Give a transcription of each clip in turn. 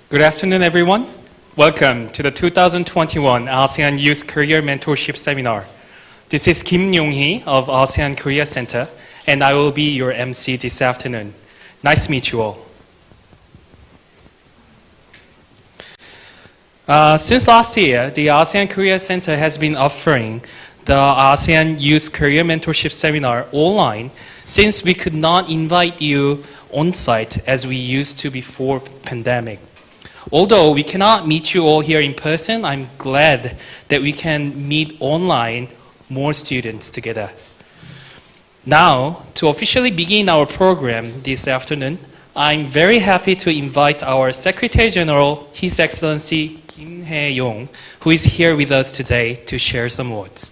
Good afternoon, everyone. Welcome to the 2021 ASEAN Youth Career Mentorship Seminar. This is Kim Yong-hee of ASEAN-Korea Center, and I will be your MC this afternoon. Nice to meet you all. Since last year, the ASEAN-Korea Center has been offering the ASEAN Youth Career Mentorship Seminar online since we could not invite you on-site as we used to before pandemic. Although we cannot meet you all here in person, I'm glad that we can meet online more students together. Now, to officially begin our program this afternoon, I'm very happy to invite our Secretary General, His Excellency Kim Hae-yong, who is here with us today to share some words.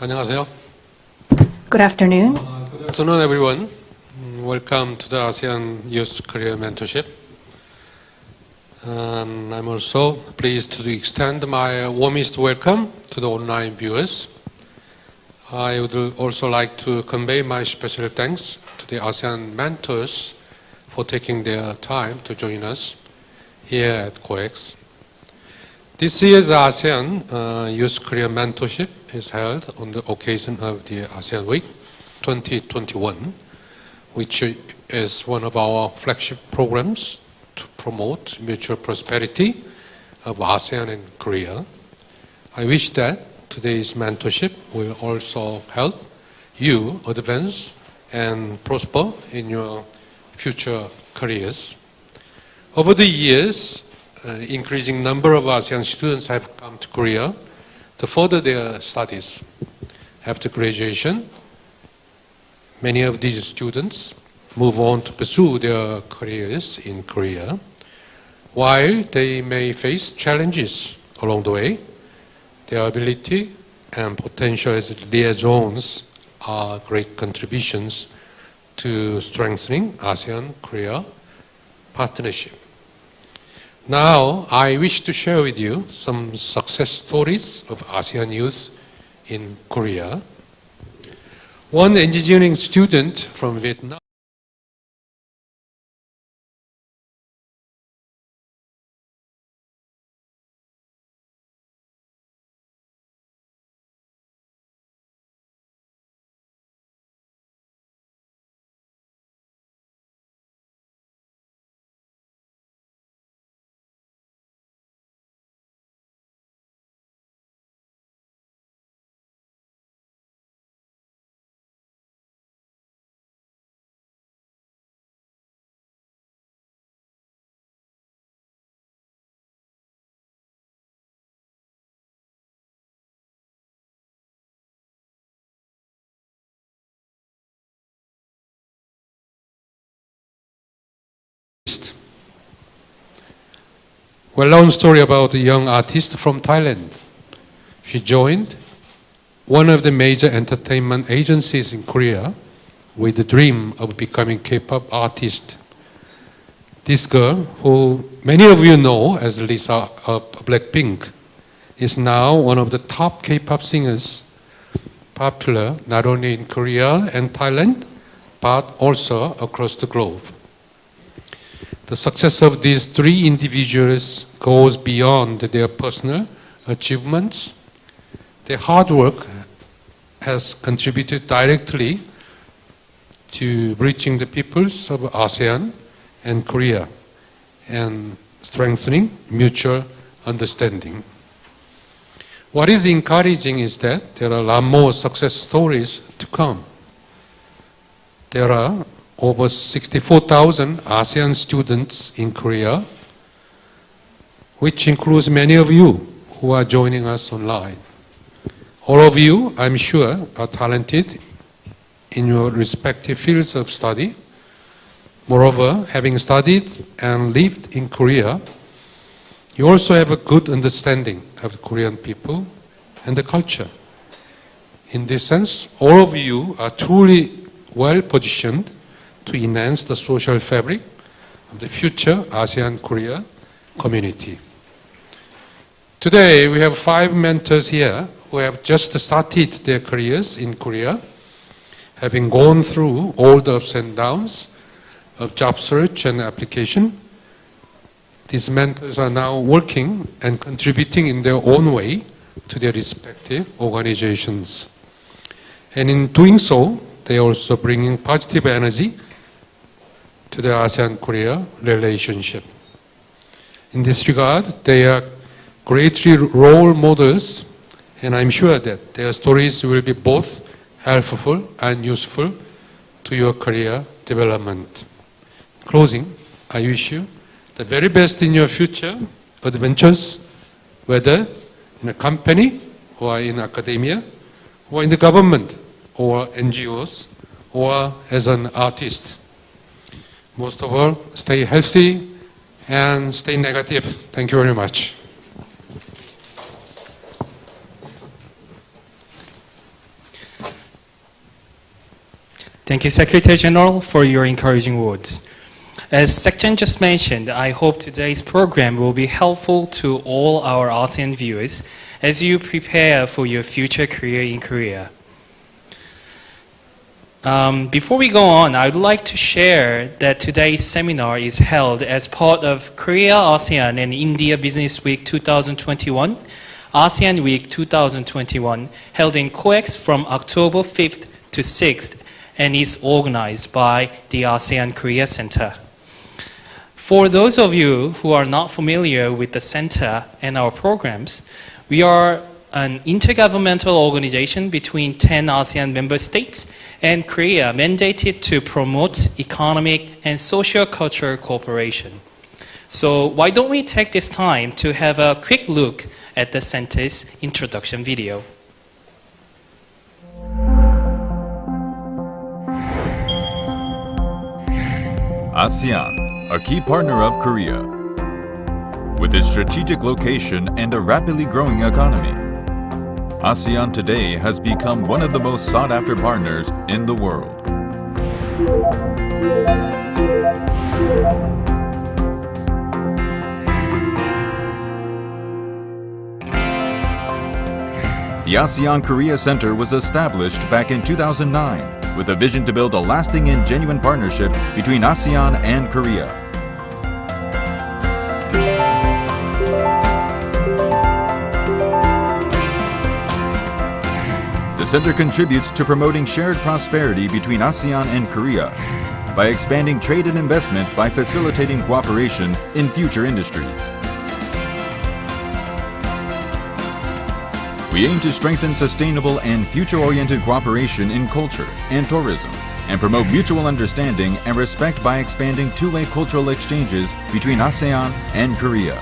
안녕하세요. Good afternoon. Good afternoon, everyone. Welcome to the ASEAN Youth Career Mentorship. I'm also pleased to extend my warmest welcome to the online viewers. I would also like to convey my special thanks to the ASEAN mentors for taking their time to join us here at COEX. This year's ASEAN Youth Career Mentorship is held on the occasion of the ASEAN Week 2021, which is one of our flagship programs to promote mutual prosperity of ASEAN and Korea. I wish that today's mentorship will also help you advance and prosper in your future careers. Over the years, increasing number of ASEAN students have come to Korea to further their studies. After graduation, many of these students move on to pursue their careers in Korea. While they may face challenges along the way, their ability and potential as liaisons are great contributions to strengthening ASEAN-Korea partnership. Now, I wish to share with you some success stories of ASEAN youth in Korea. One engineering student from Vietnam well-known story about a young artist from Thailand. She joined one of the major entertainment agencies in Korea with the dream of becoming K-pop artist. This girl, who many of you know as Lisa of Blackpink, is now one of the top K-pop singers, popular not only in Korea and Thailand, but also across the globe. The success of these three individuals goes beyond their personal achievements. Their hard work has contributed directly to reaching the peoples of ASEAN and Korea and strengthening mutual understanding. What is encouraging is that there are a lot more success stories to come. There are over 64,000 ASEAN students in Korea, which includes many of you who are joining us online. All of you, I'm sure, are talented in your respective fields of study. Moreover, having studied and lived in Korea, you also have a good understanding of the Korean people and the culture. In this sense, all of you are truly well positioned to enhance the social fabric of the future ASEAN-Korea community. Today, we have 5 mentors here who have just started their careers in Korea, having gone through all the ups and downs of job search and application. These mentors are now working and contributing in their own way to their respective organizations. And in doing so, they are also bringing positive energy to the ASEAN-Korea relationship. In this regard, they are greatly role models, and I'm sure that their stories will be both helpful and useful to your career development. In closing, I wish you the very best in your future adventures, whether in a company or in academia, or in the government or NGOs, or as an artist. Most of all, stay healthy and stay negative. Thank you very much. Thank you, Secretary General, for your encouraging words. As Secretary just mentioned, I hope today's program will be helpful to all our ASEAN viewers as you prepare for your future career in Korea. Before we go on, I would like to share that today's seminar is held as part of Korea, ASEAN, and India Business Week 2021, ASEAN Week 2021, held in COEX from October 5th to 6th, and is organized by the ASEAN-Korea Center. For those of you who are not familiar with the center and our programs, we are an intergovernmental organization between 10 ASEAN member states and Korea mandated to promote economic and socio-cultural cooperation. So why don't we take this time to have a quick look at the center's introduction video. ASEAN, a key partner of Korea. With its strategic location and a rapidly growing economy, ASEAN today has become one of the most sought-after partners in the world. The ASEAN-Korea Center was established back in 2009 with a vision to build a lasting and genuine partnership between ASEAN and Korea. The center contributes to promoting shared prosperity between ASEAN and Korea by expanding trade and investment by facilitating cooperation in future industries. We aim to strengthen sustainable and future-oriented cooperation in culture and tourism and promote mutual understanding and respect by expanding two-way cultural exchanges between ASEAN and Korea.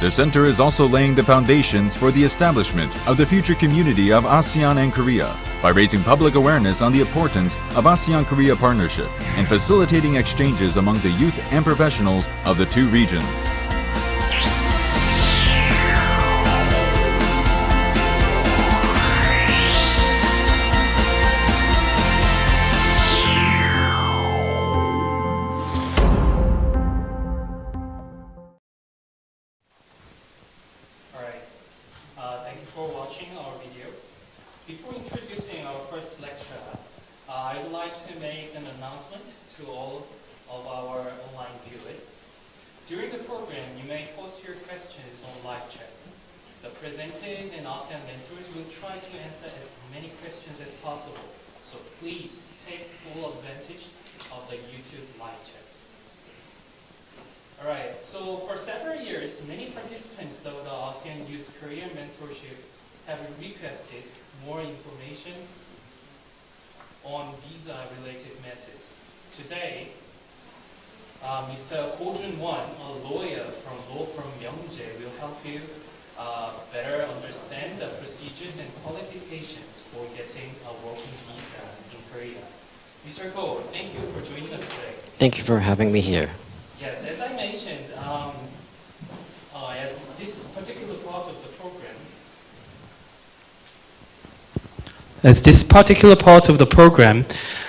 The center is also laying the foundations for the establishment of the future community of ASEAN and Korea by raising public awareness on the importance of ASEAN-Korea partnership and facilitating exchanges among the youth and professionals of the two regions. Before introducing our first lecture, I would like to make an announcement to all of our online viewers. During the program, you may post your questions on live chat. The presented and ASEAN mentors will try to answer as many questions as possible, so please take full advantage of the YouTube live chat. Alright, so for several years, many participants of the ASEAN Youth Korea Mentorship have requested more information on visa-related matters. Today, Mr. Ko Jun-won, a lawyer from law firm Myungjae, will help you better understand the procedures and qualifications for getting a working visa in Korea. Mr. Ko, thank you for joining us today. Thank you for having me here. Yes, as I mentioned, as this particular part of the program,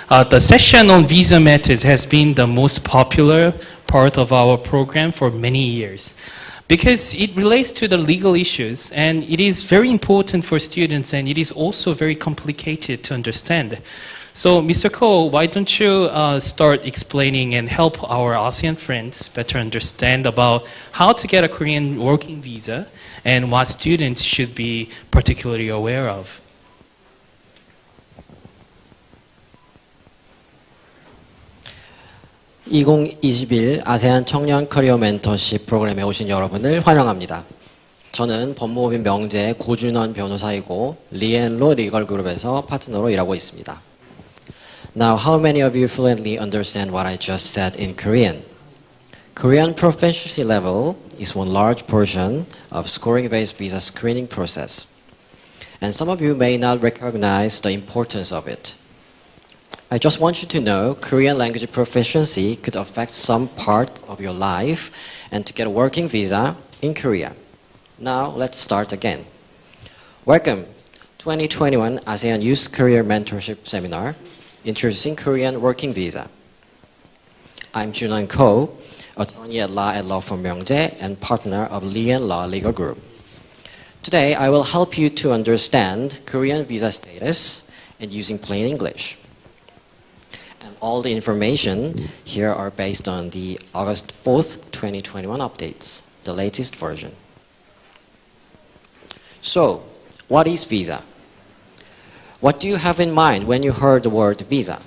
the session on visa matters has been the most popular part of our program for many years because it relates to the legal issues and it is very important for students and it is also very complicated to understand. So, Mr. Ko, why don't you start explaining and help our ASEAN friends better understand about how to get a Korean working visa and what students should be particularly aware of? 2021 아세안 청년 커리어 멘터십 프로그램에 오신 여러분을 환영합니다. 저는 법무법인 명재의 고준원 변호사이고 리앤로 리걸그룹에서 파트너로 일하고 있습니다. Now, how many of you fluently understand what I just said in Korean? Korean proficiency level is one large portion of scoring-based visa screening process. And some of you may not recognize the importance of it. I just want you to know Korean language proficiency could affect some part of your life and to get a working visa in Korea. Now, let's start again. Welcome, 2021 ASEAN Youth Career Mentorship Seminar, Introducing Korean Working Visa. I'm Junwon Ko, attorney at law firm Myungjae and partner of Lee & Law Legal Group. Today, I will help you to understand Korean visa status and using plain English. And all the information here are based on the August 4th, 2021 updates, the latest version. So, what is visa? What do you have in mind when you heard the word visa?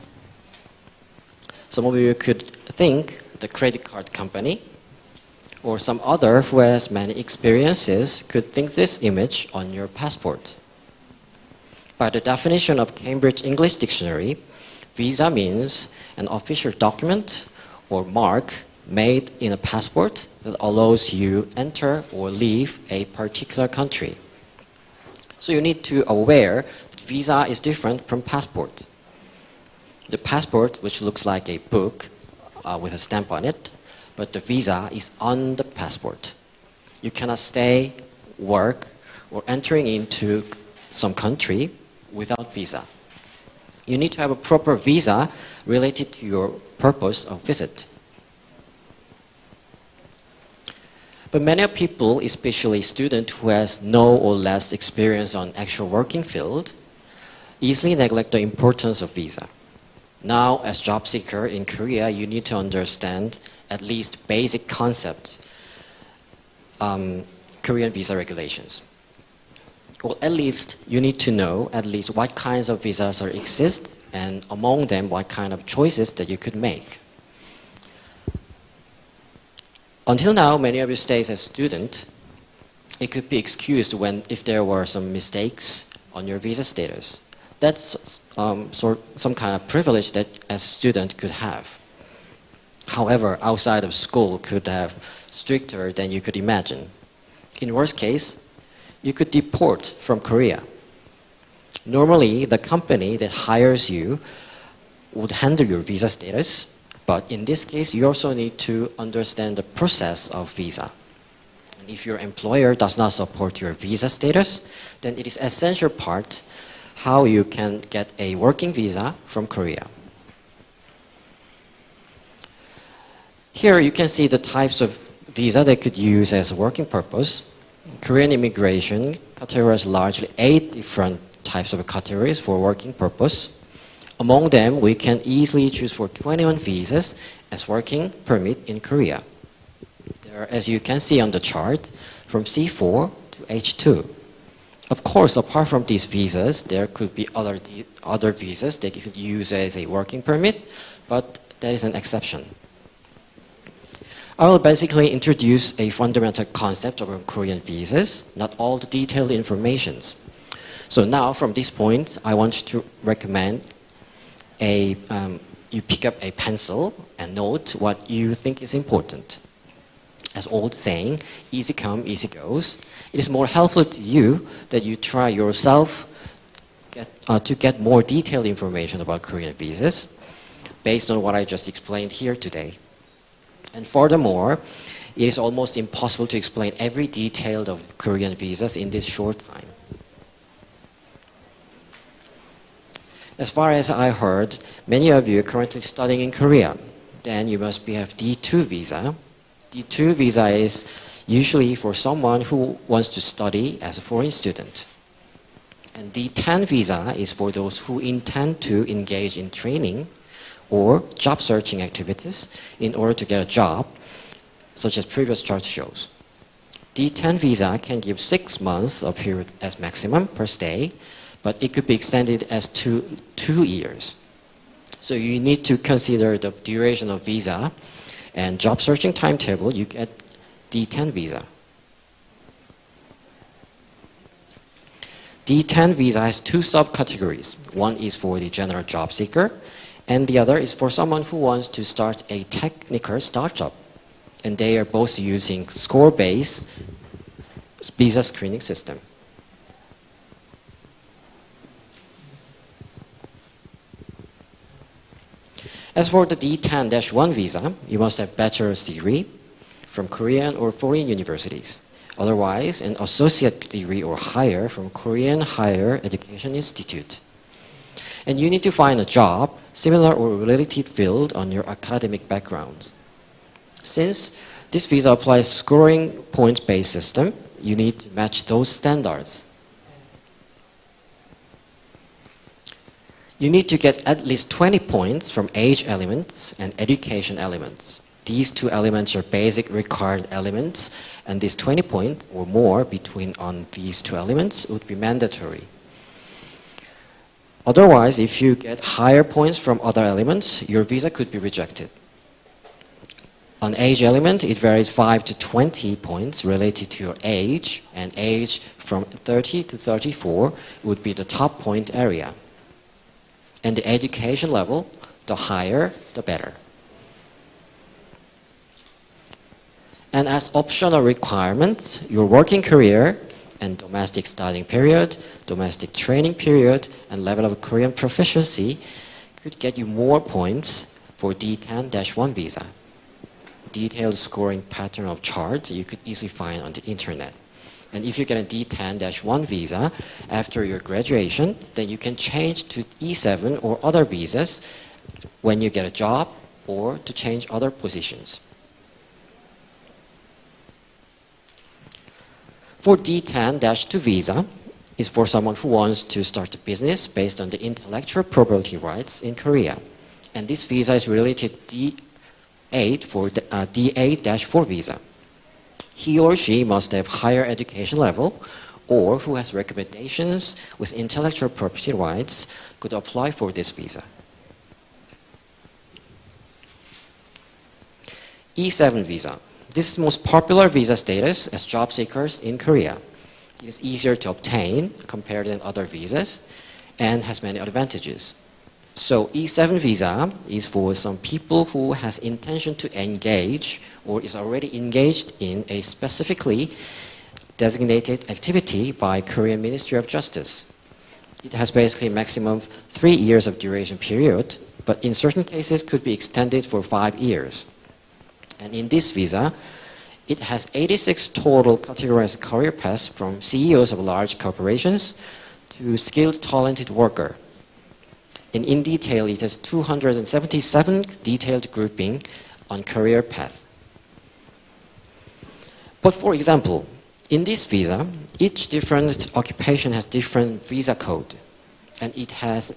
Some of you could think the credit card company or some other who has many experiences could think this image on your passport. By the definition of Cambridge English Dictionary, visa means an official document or mark made in a passport that allows you enter or leave a particular country. So you need to aware that visa is different from passport. The passport, which looks like a book with a stamp on it, but the visa is on the passport. You cannot stay, work, or entering into some country without visa. You need to have a proper visa related to your purpose of visit. But many people, especially students who has no or less experience on actual working field, easily neglect the importance of visa. Now, as job seeker in Korea, you need to understand at least basic concepts, Korean visa regulations. Or at least you need to know at least what kinds of visas exist, and among them what kind of choices that you could make. Until now, many of you stays as student, it could be excused if there were some mistakes on your visa status. That's some kind of privilege that as a student could have. However, outside of school could have stricter than you could imagine. In worst case, you could deport from Korea. Normally, the company that hires you would handle your visa status, but in this case, you also need to understand the process of visa. And if your employer does not support your visa status, then it is essential part how you can get a working visa from Korea. Here you can see the types of visa they could use as a working purpose. Korean immigration categorizes largely 8 different types of categories for working purpose. Among them, we can easily choose for 21 visas as working permit in Korea. There are, as you can see on the chart, from C4 to H2. Of course, apart from these visas, there could be other visas that you could use as a working permit, but that is an exception. I will basically introduce a fundamental concept of Korean visas, not all the detailed informations. So now, from this point, I want to recommend you pick up a pencil and note what you think is important. As old saying, easy come, easy goes. It is more helpful to you that you try yourself to get more detailed information about Korean visas based on what I just explained here today. And furthermore, it is almost impossible to explain every detail of Korean visas in this short time. As far as I heard, many of you are currently studying in Korea. Then you must have D2 visa. D2 visa is usually for someone who wants to study as a foreign student. And D10 visa is for those who intend to engage in training or job searching activities in order to get a job, such as previous chart shows. D10 visa can give 6 months of period as maximum per stay, but it could be extended as 2 years. So you need to consider the duration of visa and job searching timetable, you get D10 visa. D10 visa has 2 subcategories. One is for the general job seeker, and the other is for someone who wants to start a technical startup. And they are both using score-based visa screening system. As for the D10-1 visa, you must have bachelor's degree from Korean or foreign universities. Otherwise, an associate degree or higher from Korean Higher Education Institute. And you need to find a job, similar or related field on your academic background. Since this visa applies scoring points-based system, you need to match those standards. You need to get at least 20 points from age elements and education elements. These 2 elements are basic required elements, and these 20 points or more between on these 2 elements would be mandatory. Otherwise, if you get higher points from other elements, your visa could be rejected. On age element, it varies 5 to 20 points related to your age, and age from 30 to 34 would be the top point area. And the education level, the higher, the better. And as optional requirements, your working career and domestic studying period, domestic training period, and level of Korean proficiency could get you more points for D10-1 visa. Detailed scoring pattern of chart you could easily find on the internet. And if you get a D10-1 visa after your graduation, then you can change to E7 or other visas when you get a job or to change other positions. For D10-2 visa is for someone who wants to start a business based on the intellectual property rights in Korea. And this visa is related to D8 for the, D8-4 visa. He or she must have higher education level or who has recommendations with intellectual property rights could apply for this visa. E7 visa. This is the most popular visa status as job seekers in Korea. It is easier to obtain compared to other visas and has many advantages. So E7 visa is for some people who has intention to engage or is already engaged in a specifically designated activity by Korean Ministry of Justice. It has basically maximum 3 years of duration period, but in certain cases could be extended for 5 years. And in this visa, it has 86 total categorized career paths from CEOs of large corporations to skilled, talented worker. And in detail, it has 277 detailed grouping on career path. But for example, in this visa, each different occupation has different visa code, and it has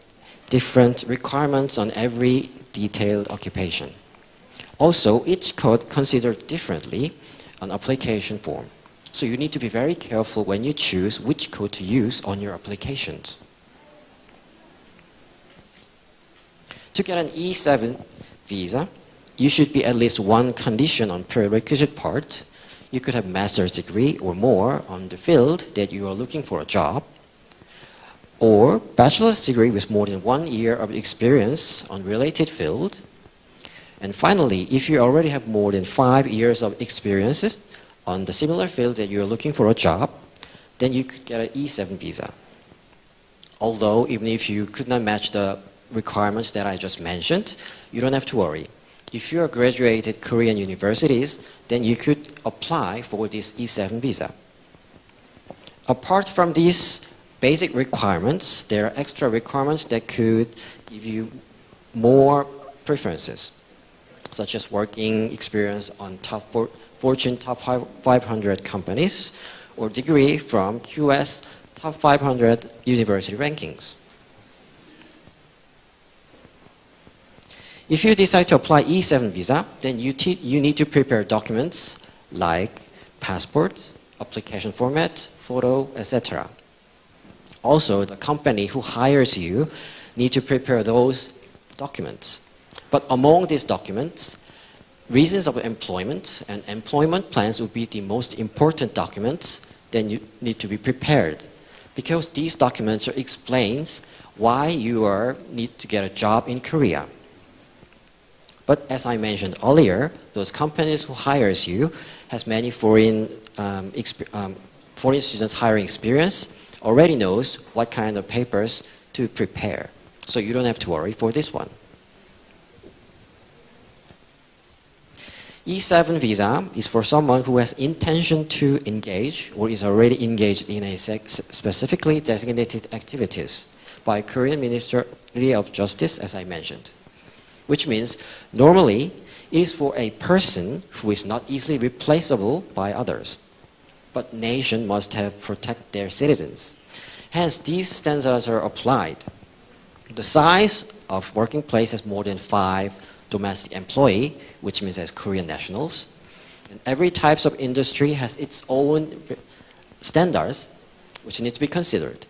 different requirements on every detailed occupation. Also, each code considered differently on application form. So you need to be very careful when you choose which code to use on your applications. To get an E7 visa, you should be at least one condition on prerequisite part. You could have master's degree or more on the field that you are looking for a job, or bachelor's degree with more than 1 year of experience on related field. And finally, if you already have more than 5 years of experiences on the similar field that you're looking for a job, then you could get an E7 visa. Although, even if you could not match the requirements that I just mentioned, you don't have to worry. If you are graduated Korean universities, then you could apply for this E7 visa. Apart from these basic requirements, there are extra requirements that could give you more preferences, such as working experience on Fortune top 500 companies, or degree from QS top 500 university rankings. If you decide to apply E7 visa, then you need to prepare documents like passport, application format, photo, etc. Also, the company who hires you need to prepare those documents. But among these documents, reasons of employment and employment plans would be the most important documents that you need to be prepared, because these documents explains why you need to get a job in Korea. But as I mentioned earlier, those companies who hires you has many foreign students hiring experience, already knows what kind of papers to prepare. So you don't have to worry for this one. E7 visa is for someone who has intention to engage or is already engaged in a specifically designated activities by Korean Ministry of Justice, as I mentioned. Which means normally it is for a person who is not easily replaceable by others. But nation must have protect their citizens. Hence, these standards are applied. The size of working place has more than 5 domestic employee, which means as Korean nationals. And every types of industry has its own standards, which need to be considered.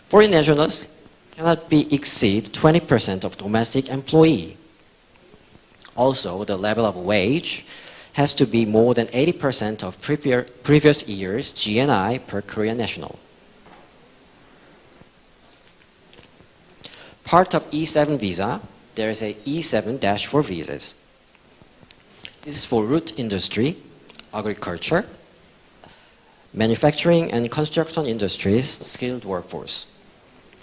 Foreign nationals cannot exceed 20% of domestic employee. Also, the level of wage has to be more than 80% of previous year's GNI per Korean national. Part of E7 visa, there is a E7-4 visas. This is for root industry, agriculture, manufacturing and construction industries, skilled workforce.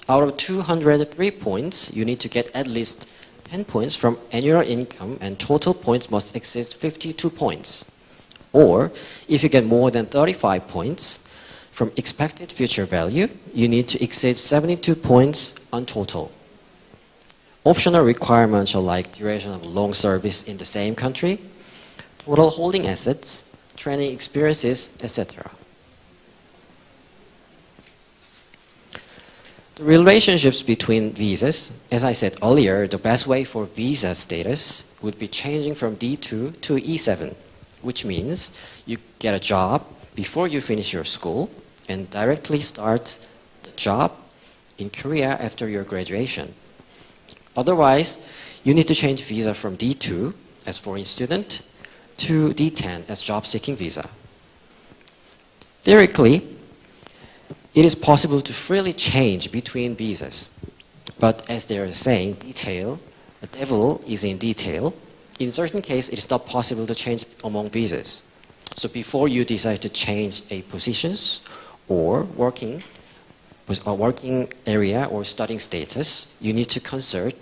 Out of 203 points, you need to get at least 10 points from annual income, and total points must exceed 52 points. Or, if you get more than 35 points from expected future value, you need to exceed 72 points on total. Optional requirements are like duration of long service in the same country, total holding assets, training experiences, etc. The relationships between visas, as I said earlier, the best way for visa status would be changing from D2 to E7, which means you get a job before you finish your school and directly start the job in Korea after your graduation. Otherwise, you need to change visa from D2 as foreign student to D10 as job-seeking visa. Theoretically, it is possible to freely change between visas. But as they are saying, the devil is in detail. In certain cases, it is not possible to change among visas. So before you decide to change a positions or working area or studying status, you need to consult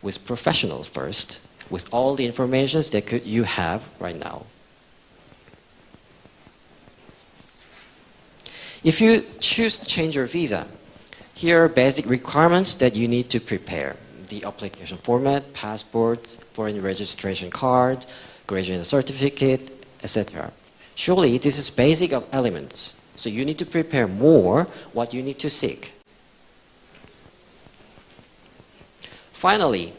with professionals first with all the information that you have right now. If you choose to change your visa, here are basic requirements that you need to prepare. The application format, passport, foreign registration card, graduation certificate, etc. Surely this is basic of elements. So you need to prepare more what you need to seek. Finally,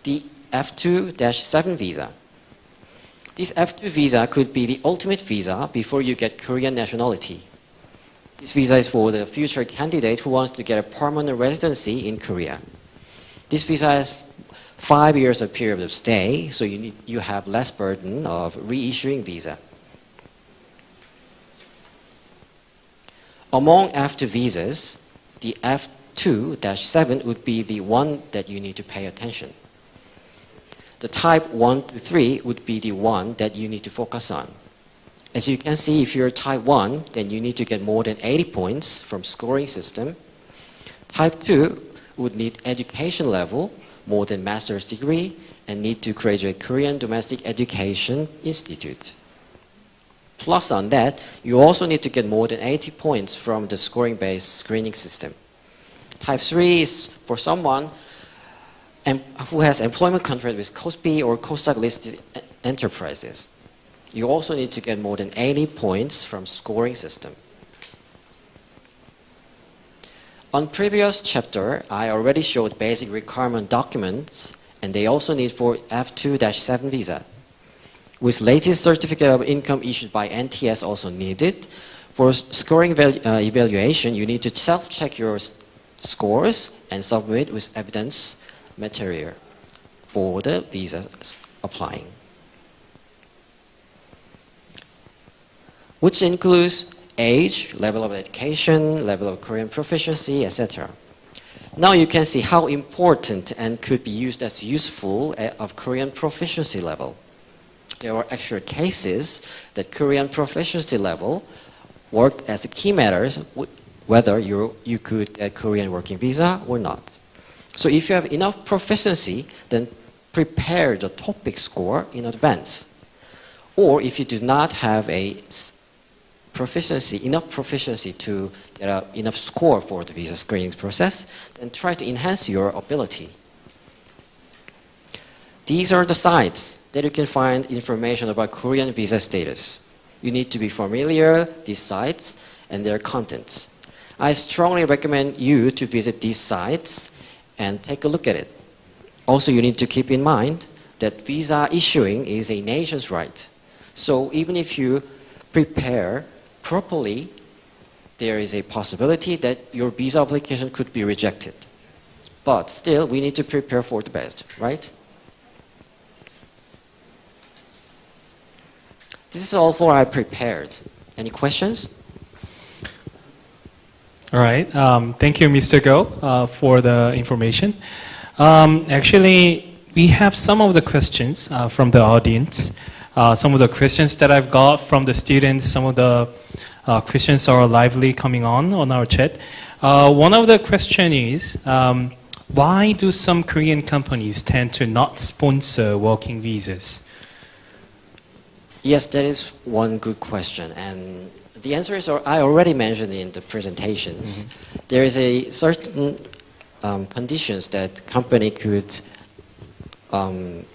the F2-7 visa. This F2 visa could be the ultimate visa before you get Korean nationality. This visa is for the future candidate who wants to get a permanent residency in Korea. This visa has 5 years of period of stay, so you have less burden of reissuing visa. Among F2 visas, the F2-7 would be the one that you need to pay attention. The type 1 to 3 would be the one that you need to focus on. As you can see, if you're type 1, then you need to get more than 80 points from scoring system. Type 2 would need education level, more than master's degree, and need to graduate Korean Domestic Education Institute. Plus on that, you also need to get more than 80 points from the scoring-based screening system. Type 3 is for someone who has employment contract with KOSPI or KOSAK-listed enterprises. You also need to get more than 80 points from scoring system. On previous chapter, I already showed basic requirement documents, and they also need for F2-7 visa. With latest certificate of income issued by NTS also needed. For scoring evaluation, you need to self-check your scores and submit with evidence material for the visa applying, which includes age, level of education, level of Korean proficiency, etc. Now you can see how important and could be used as useful of Korean proficiency level. There are actual cases that Korean proficiency level worked as a key matters whether you could get Korean working visa or not. So if you have enough proficiency, then prepare the topic score in advance. Or if you do not have a enough proficiency to get enough score for the visa screening process, then try to enhance your ability. These are the sites that you can find information about Korean visa status. You need to be familiar with these sites and their contents. I strongly recommend you to visit these sites and take a look at it. Also, you need to keep in mind that visa issuing is a nation's right. So even if you prepare properly, there is a possibility that your visa application could be rejected. But still, we need to prepare for the best, right? This is all for I prepared. Any questions? All right. Thank you, Mr. Go, for the information. Actually, we have some of the questions from the audience. Some of the questions that I've got from the students, some of the questions are lively coming on our chat. One of the question is, why do some Korean companies tend to not sponsor working visas? Yes, that is one good question. And the answer is, I already mentioned in the presentations, there is a certain conditions that company could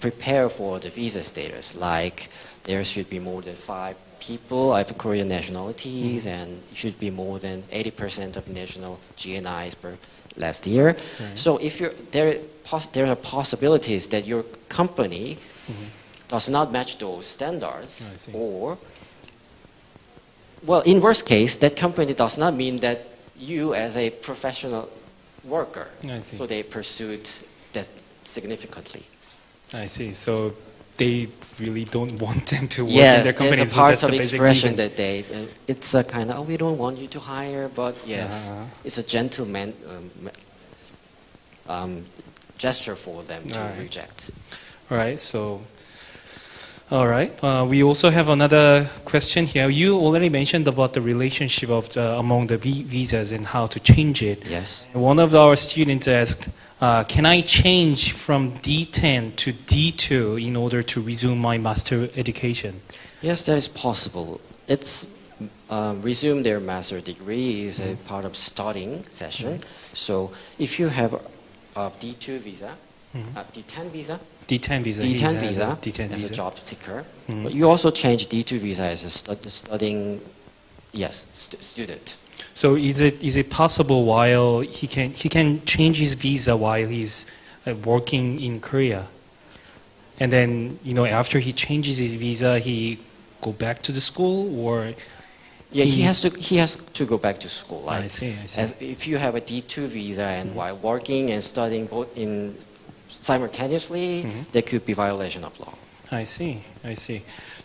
prepare for the visa status, like there should be more than 5 people of Korean nationalities, and it should be more than 80% of national GNIs per last year. So if there are possibilities that your company does not match those standards, or, well, in worst case, that company does not mean that you as a professional worker. So they pursued that significantly. I see. So they really don't want them to work in their company. There's a part of expression that they, it's a kind of, oh, we don't want you to hire, but yes, it's a gentleman gesture for them to reject. All right. So, all right. We also have another question here. You already mentioned about the relationship of among the visas and how to change it. Yes. One of our students asked, can I change from D10 to D2 in order to resume my master education? Yes, that is possible. It's resume their master degree is a part of studying session. So if you have a D2 visa, D10 visa, D10 visa. D10 visa D10 as visa. a job seeker, but you also change D2 visa as a studying, student. So is it possible while he can change his visa while he's working in Korea, and then after he changes his visa he go back to the school, or he has to go back to school. Like, I see. if you have a D2 visa and while working and studying both simultaneously, there could be violation of law. I see.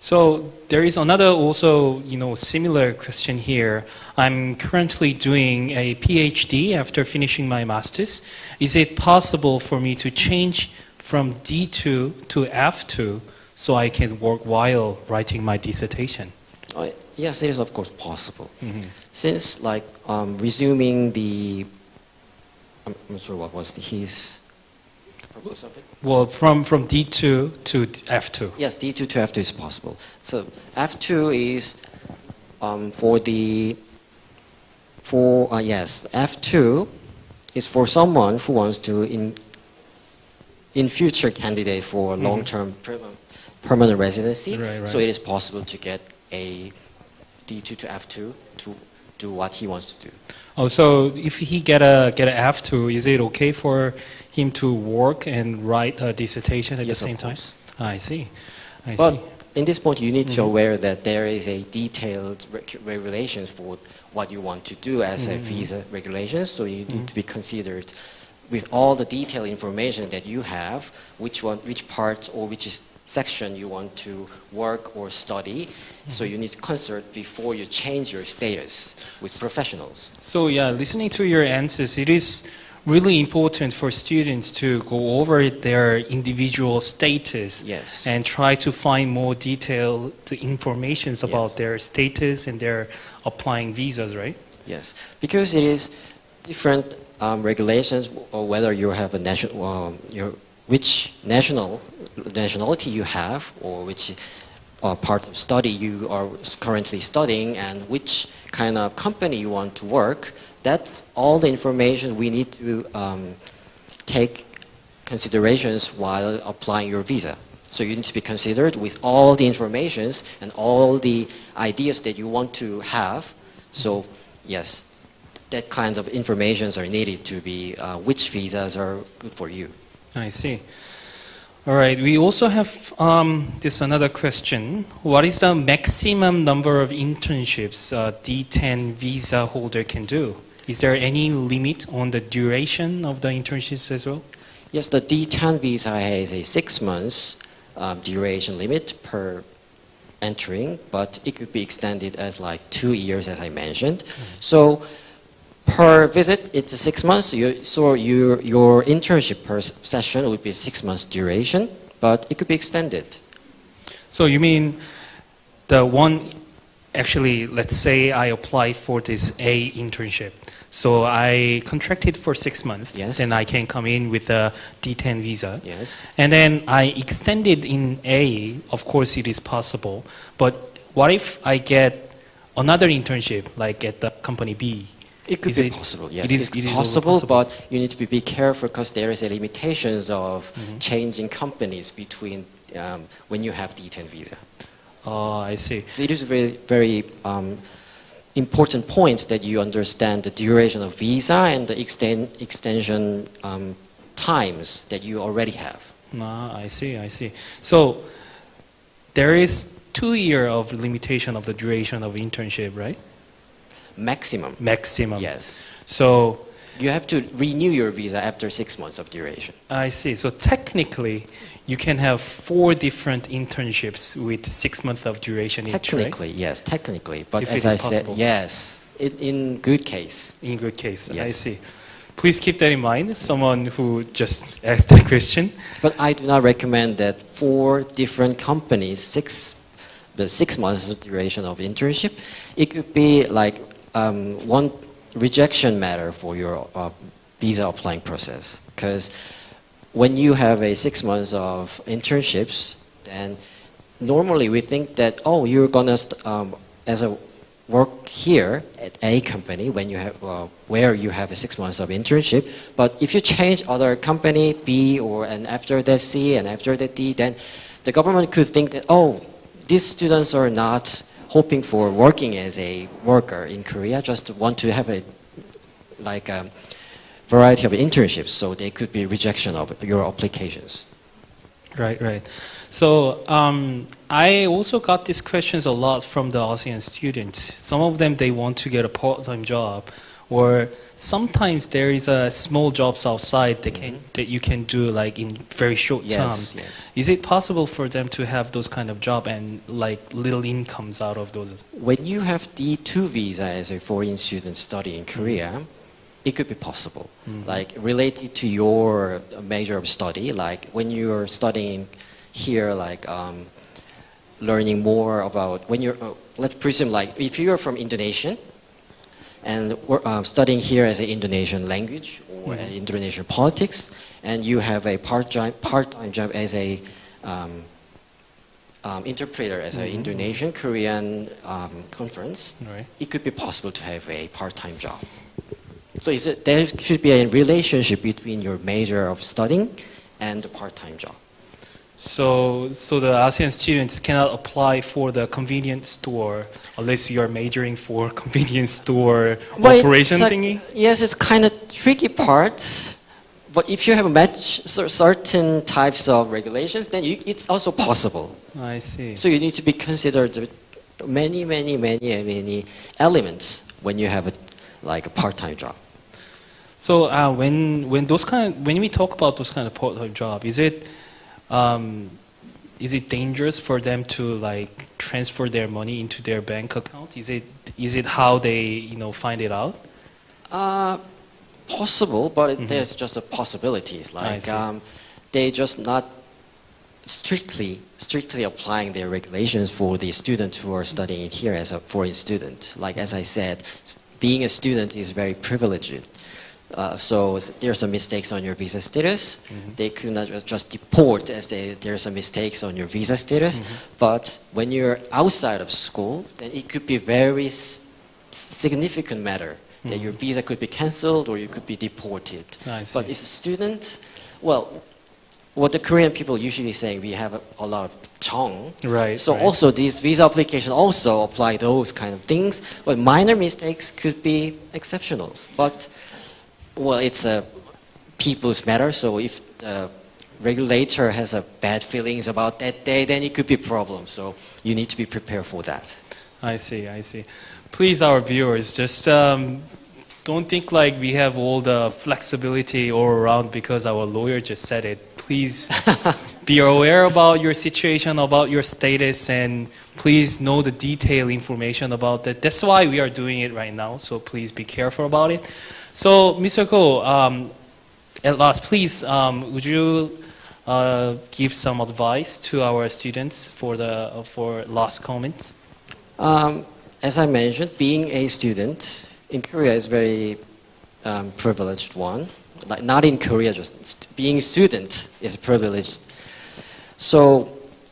So there is another also, similar question here. I'm currently doing a PhD after finishing my master's. Is it possible for me to change from D2 to F2 so I can work while writing my dissertation? Yes, it is of course possible. Since resuming the, I'm sorry, what was his purpose of it? Well, from D2 to F2. Yes, D2 to F2 is possible. So F2 is F2 is for someone who wants to in future candidate for long-term permanent residency. Right. So it is possible to get a D2 to F2 to do what he wants to do. Oh, so if he get a F2, is it okay for him to work and write a dissertation at the same time? I see. But in this point, you need to be aware that there is a detailed regulations for what you want to do as a visa regulations. So you need to be considered with all the detailed information that you have, which part or which section you want to work or study. So you need to consult before you change your status with professionals. So listening to your answers, it is really important for students to go over their individual status and try to find more detailed information about their status and their applying visas, right? Yes, because it is different regulations, or whether you have a which nationality you have, or which part of study you are currently studying, and which kind of company you want to work. That's all the information we need to take considerations while applying your visa. So you need to be considered with all the informations and all the ideas that you want to have. So yes, that kinds of informations are needed to be which visas are good for you. I see. All right. We also have this another question. What is the maximum number of internships a D10 visa holder can do? Is there any limit on the duration of the internships as well? Yes, the D10 visa has a 6 months duration limit per entering, but it could be extended as like 2 years, as I mentioned. So per visit, it's 6 months. Your internship per session would be 6 months duration, but it could be extended. So you mean the one, actually, let's say I apply for this A internship. So I contracted for 6 months. Yes. Then I can come in with a D10 visa. Yes. And then I extended in A, of course it is possible. But what if I get another internship, like at the company B? It could Is be it- possible, yes. it is- It's it is possible, possible. but you need to be careful because there is a limitations of changing companies between when you have D10 visa. Oh, I see. So it is very, very important points that you understand the duration of visa and the extension times that you already have. Ah, I see, I see. So there is 2 year of limitation of the duration of internship, right? Maximum. Maximum. Yes. So You have to renew your visa after 6 months of duration. I see. So technically, you can have 4 different internships with 6 months of duration each, right? Technically, yes, technically. But If as it is I said, possible. yes, in good case. In good case, I Yes. see. Please keep that in mind, someone who just asked that question. But I do not recommend that 4 different companies, the 6 months duration of internship, it could be like one rejection matter for your visa applying process. Because when you have a 6 months of internships, then normally we think that, oh, you're gonna as a work here at A company when you have where you have a 6 months of internship. But if you change other company B and after that C and after that D, then the government could think that, oh, these students are not hoping for working as a worker in Korea, just want to have a variety of internships, so they could be rejection of your applications. Right, right. So I also got these questions a lot from the ASEAN students. Some of them, they want to get a part-time job, or sometimes there is a small jobs outside that you can do like in very short time. Yes. Is it possible for them to have those kind of job and like little incomes out of those? When you have D2 visa as a foreign student studying in Korea, it could be possible. Like related to your major of study, like when you're studying here, like learning more about when you're, let's presume like if you're from Indonesia and studying here as an Indonesian language or an Indonesian politics, and you have a part-time job as a interpreter as an Indonesian Korean conference, Right. it could be possible to have a part-time job. So there should be a relationship between your major of studying and the part-time job. So the ASEAN students cannot apply for the convenience store unless you are majoring for convenience store operation thingy? Yes, it's kind of tricky part. But if you have match certain types of regulations, then it's also possible. I see. So you need to be considered many elements when you have a part-time job. So when we talk about those kind of part-time job, is it dangerous for them to like transfer their money into their bank account? Is it how they find it out? Possible, but there's just a possibilities. Like they just not strictly applying their regulations for the students who are studying here as a foreign student. Like as I said, being a student is very privileged. So there's some mistakes on your visa status. They could not just deport as there's some mistakes on your visa status. But when you're outside of school, then it could be very significant matter that your visa could be cancelled or you could be deported. I see. But as a student, well, what the Korean people usually say, we have a lot of chong. Right. So right. also these visa applications also apply those kind of things. But minor mistakes could be exceptionals. But well, it's a people's matter. So if the regulator has a bad feelings about that day, then it could be a problem. So you need to be prepared for that. I see. Please, our viewers, just don't think like we have all the flexibility all around because our lawyer just said it. Please be aware about your situation, about your status, and please know the detailed information about that. That's why we are doing it right now. So please be careful about it. So Mr. Ko, at last, please, would you give some advice to our students for last comments? As I mentioned, being a student in Korea is very privileged one. Like not in Korea, just being a student is privileged. So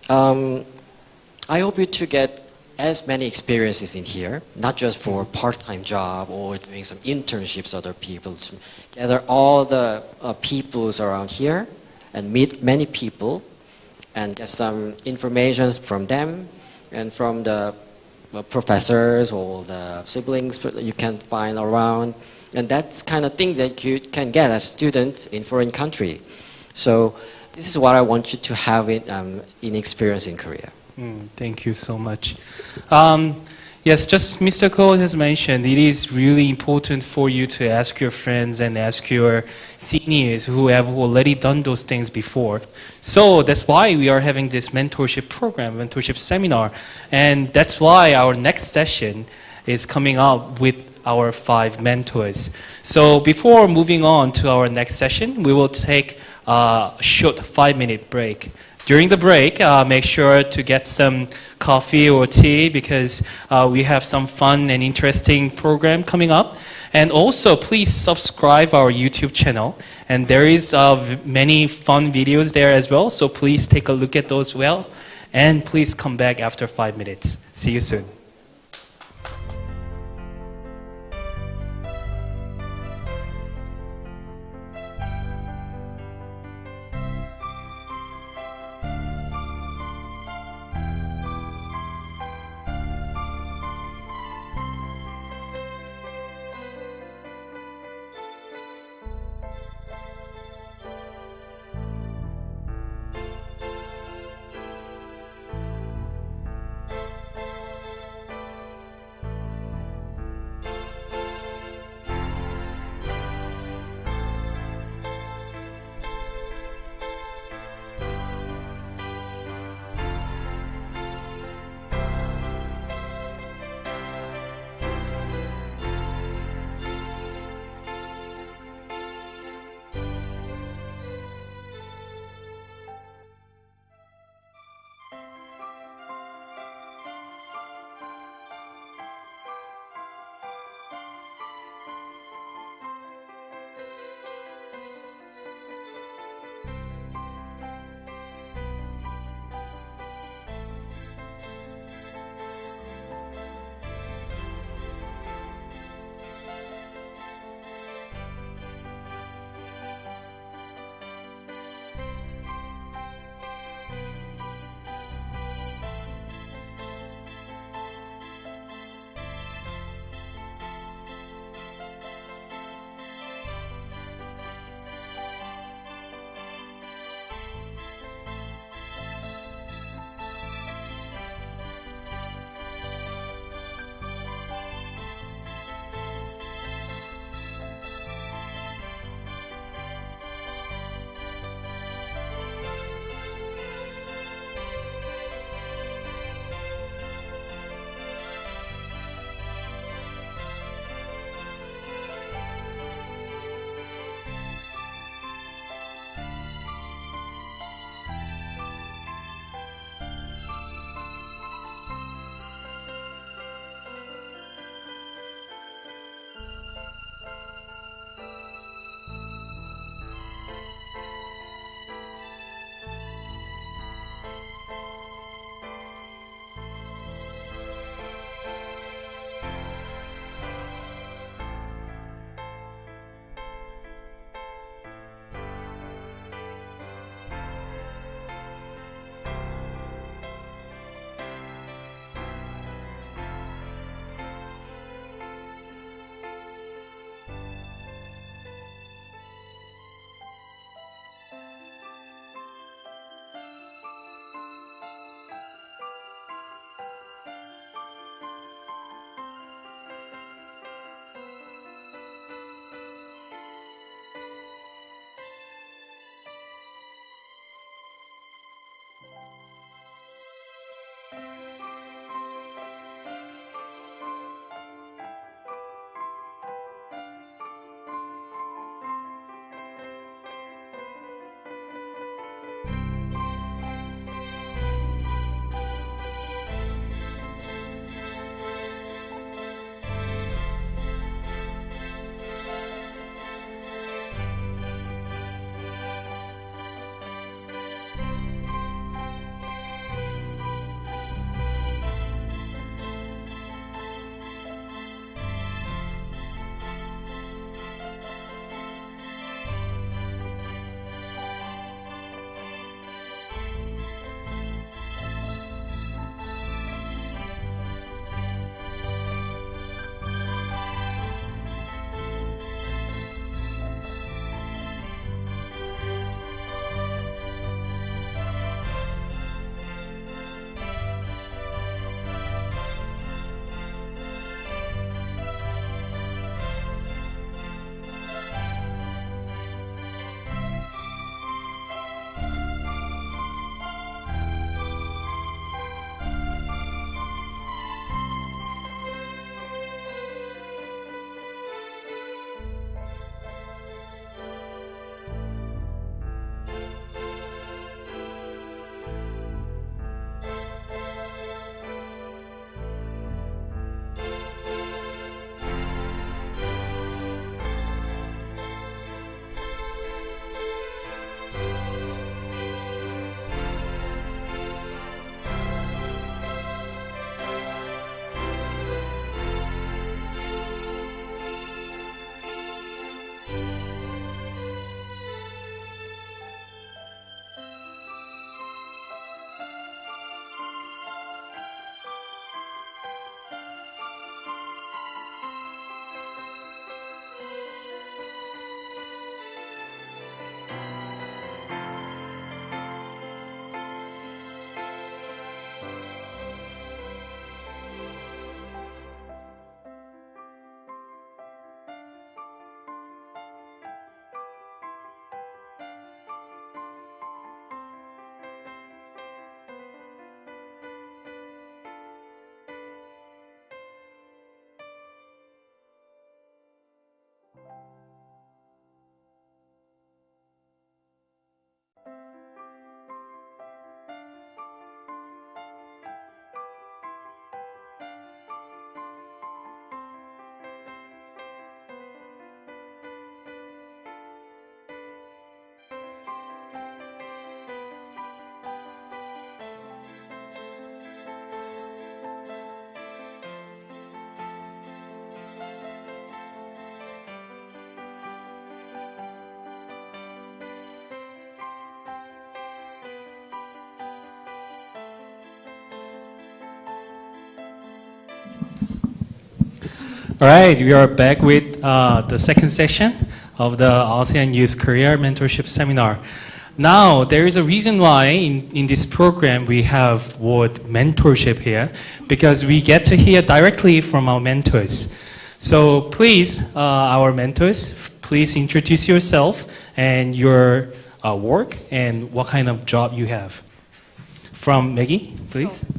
I hope you to get as many experiences in here, not just for part-time job or doing some internships with other people, to gather all the peoples around here and meet many people and get some information from them and from the professors or the siblings that you can find around. And that's kind of thing that you can get as a student in foreign country. So this is what I want you to have in experience in Korea. Thank you so much. Yes, just Mr. Ko has mentioned, it is really important for you to ask your friends and ask your seniors who have already done those things before. So that's why we are having this mentorship program, mentorship seminar. And that's why our next session is coming up with our 5 mentors. So before moving on to our next session, we will take a short 5-minute break. During the break, make sure to get some coffee or tea because we have some fun and interesting program coming up. And also, please subscribe our YouTube channel. And there is many fun videos there as well. So please take a look at those well. And please come back after 5 minutes. See you soon. All right, we are back with the second session of the ASEAN Youth Career Mentorship Seminar. Now, there is a reason why in this program we have word mentorship here, because we get to hear directly from our mentors. So please, our mentors, please introduce yourself and your work and what kind of job you have. From Maggie, please.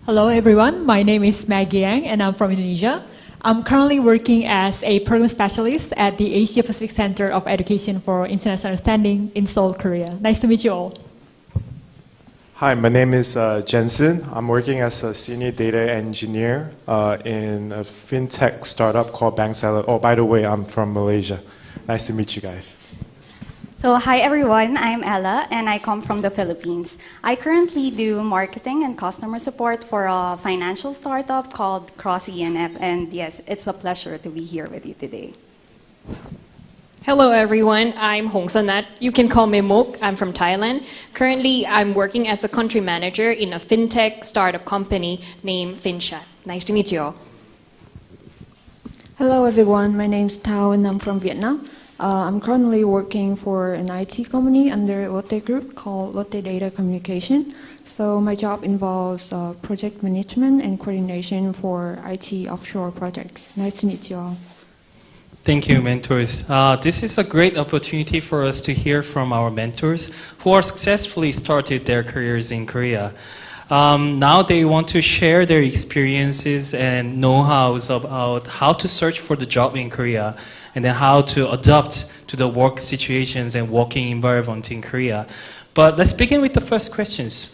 Hello everyone, my name is Maggie Yang and I'm from Indonesia. I'm currently working as a program specialist at the Asia Pacific Center of Education for International Understanding in Seoul, Korea. Nice to meet you all. Hi, my name is Jensen. I'm working as a senior data engineer in a fintech startup called Bank Salad. Oh, by the way, I'm from Malaysia. Nice to meet you guys. So hi everyone, I'm Ella and I come from the Philippines. I currently do marketing and customer support for a financial startup called Cross ENF, and yes, it's a pleasure to be here with you today. Hello everyone, I'm Hong Sanat. You can call me Mok. I'm from Thailand. Currently, I'm working as a country manager in a fintech startup company named FinChat. Nice to meet you all. Hello everyone, my name is Thao and I'm from Vietnam. I'm currently working for an IT company under Lotte Group called Lotte Data Communication. So my job involves project management and coordination for IT offshore projects. Nice to meet you all. Thank you, mentors. This is a great opportunity for us to hear from our mentors who are successfully started their careers in Korea. Now they want to share their experiences and know-hows about how to search for the job in Korea and then how to adapt to the work situations and working environment in Korea. But let's begin with the first questions.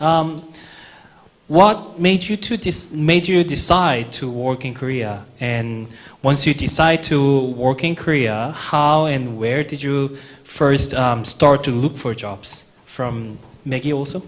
What made you decide to work in Korea? And once you decide to work in Korea, how and where did you first start to look for jobs? From Maggie also?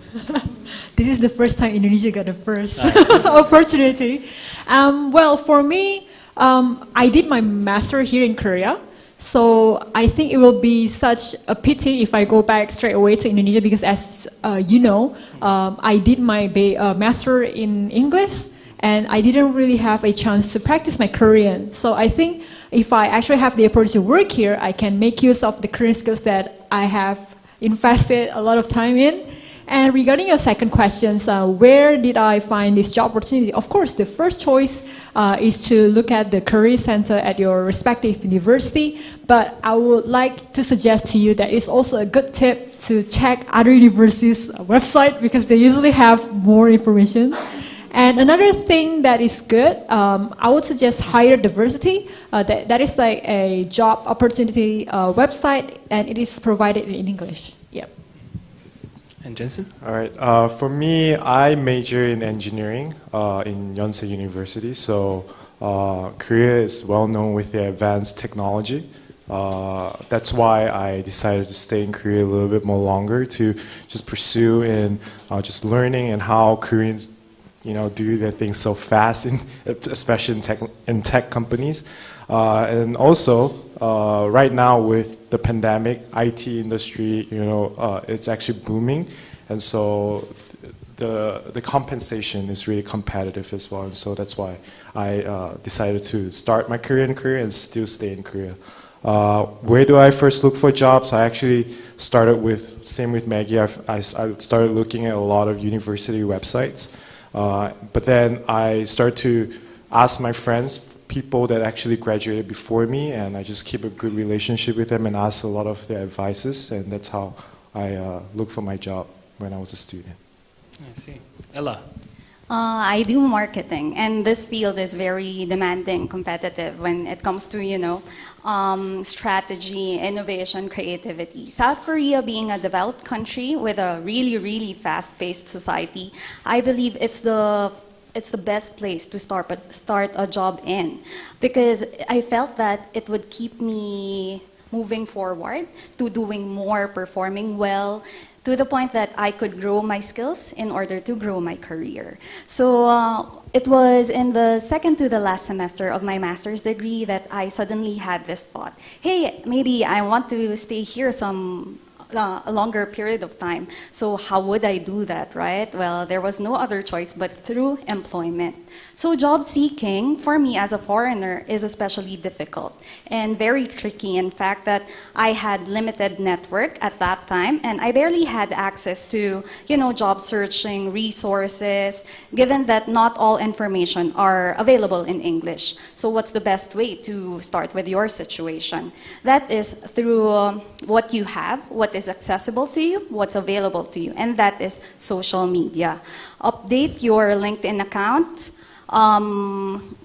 This is the first time Indonesia got the first opportunity. Well, for me, I did my master here in Korea. So I think it will be such a pity if I go back straight away to Indonesia because as you know, I did my master in English and I didn't really have a chance to practice my Korean. So I think if I actually have the opportunity to work here, I can make use of the Korean skills that I have invested a lot of time in. And regarding your second question, where did I find this job opportunity? Of course, the first choice is to look at the career center at your respective university. But I would like to suggest to you that it's also a good tip to check other universities' website because they usually have more information. And another thing that is good, I would suggest Higher Diversity. That is like a job opportunity website, and it is provided in English. Yeah. And Jensen? All right. For me, I major in engineering in Yonsei University. So Korea is well known with their advanced technology. That's why I decided to stay in Korea a little bit more longer to just pursue and just learning and how Koreans, do their things so fast, especially in tech companies. And also, right now with the pandemic, IT industry, it's actually booming, and so the compensation is really competitive as well. And so that's why I decided to start my career in Korea and still stay in Korea. Where do I first look for jobs? I actually started same with Maggie. I started looking at a lot of university websites, but then I started to ask my friends, people that actually graduated before me, and I just keep a good relationship with them and ask a lot of their advices, and that's how I look for my job when I was a student. I see. Ella? I do marketing, and this field is very demanding, competitive when it comes to, strategy, innovation, creativity. South Korea being a developed country with a really, really fast-paced society, I believe it's the best place to start a job in, because I felt that it would keep me moving forward to doing more, performing well, to the point that I could grow my skills in order to grow my career. So it was in the second to the last semester of my master's degree that I suddenly had this thought, hey, maybe I want to stay here some a longer period of time. So how would I do that, right? Well, there was no other choice but through employment. So job seeking, for me as a foreigner, is especially difficult and very tricky. In fact, that I had limited network at that time, and I barely had access to, job searching resources, given that not all information are available in English. So what's the best way to start with your situation? That is through what you have, what is accessible to you, what's available to you, and that is social media. Update your LinkedIn account,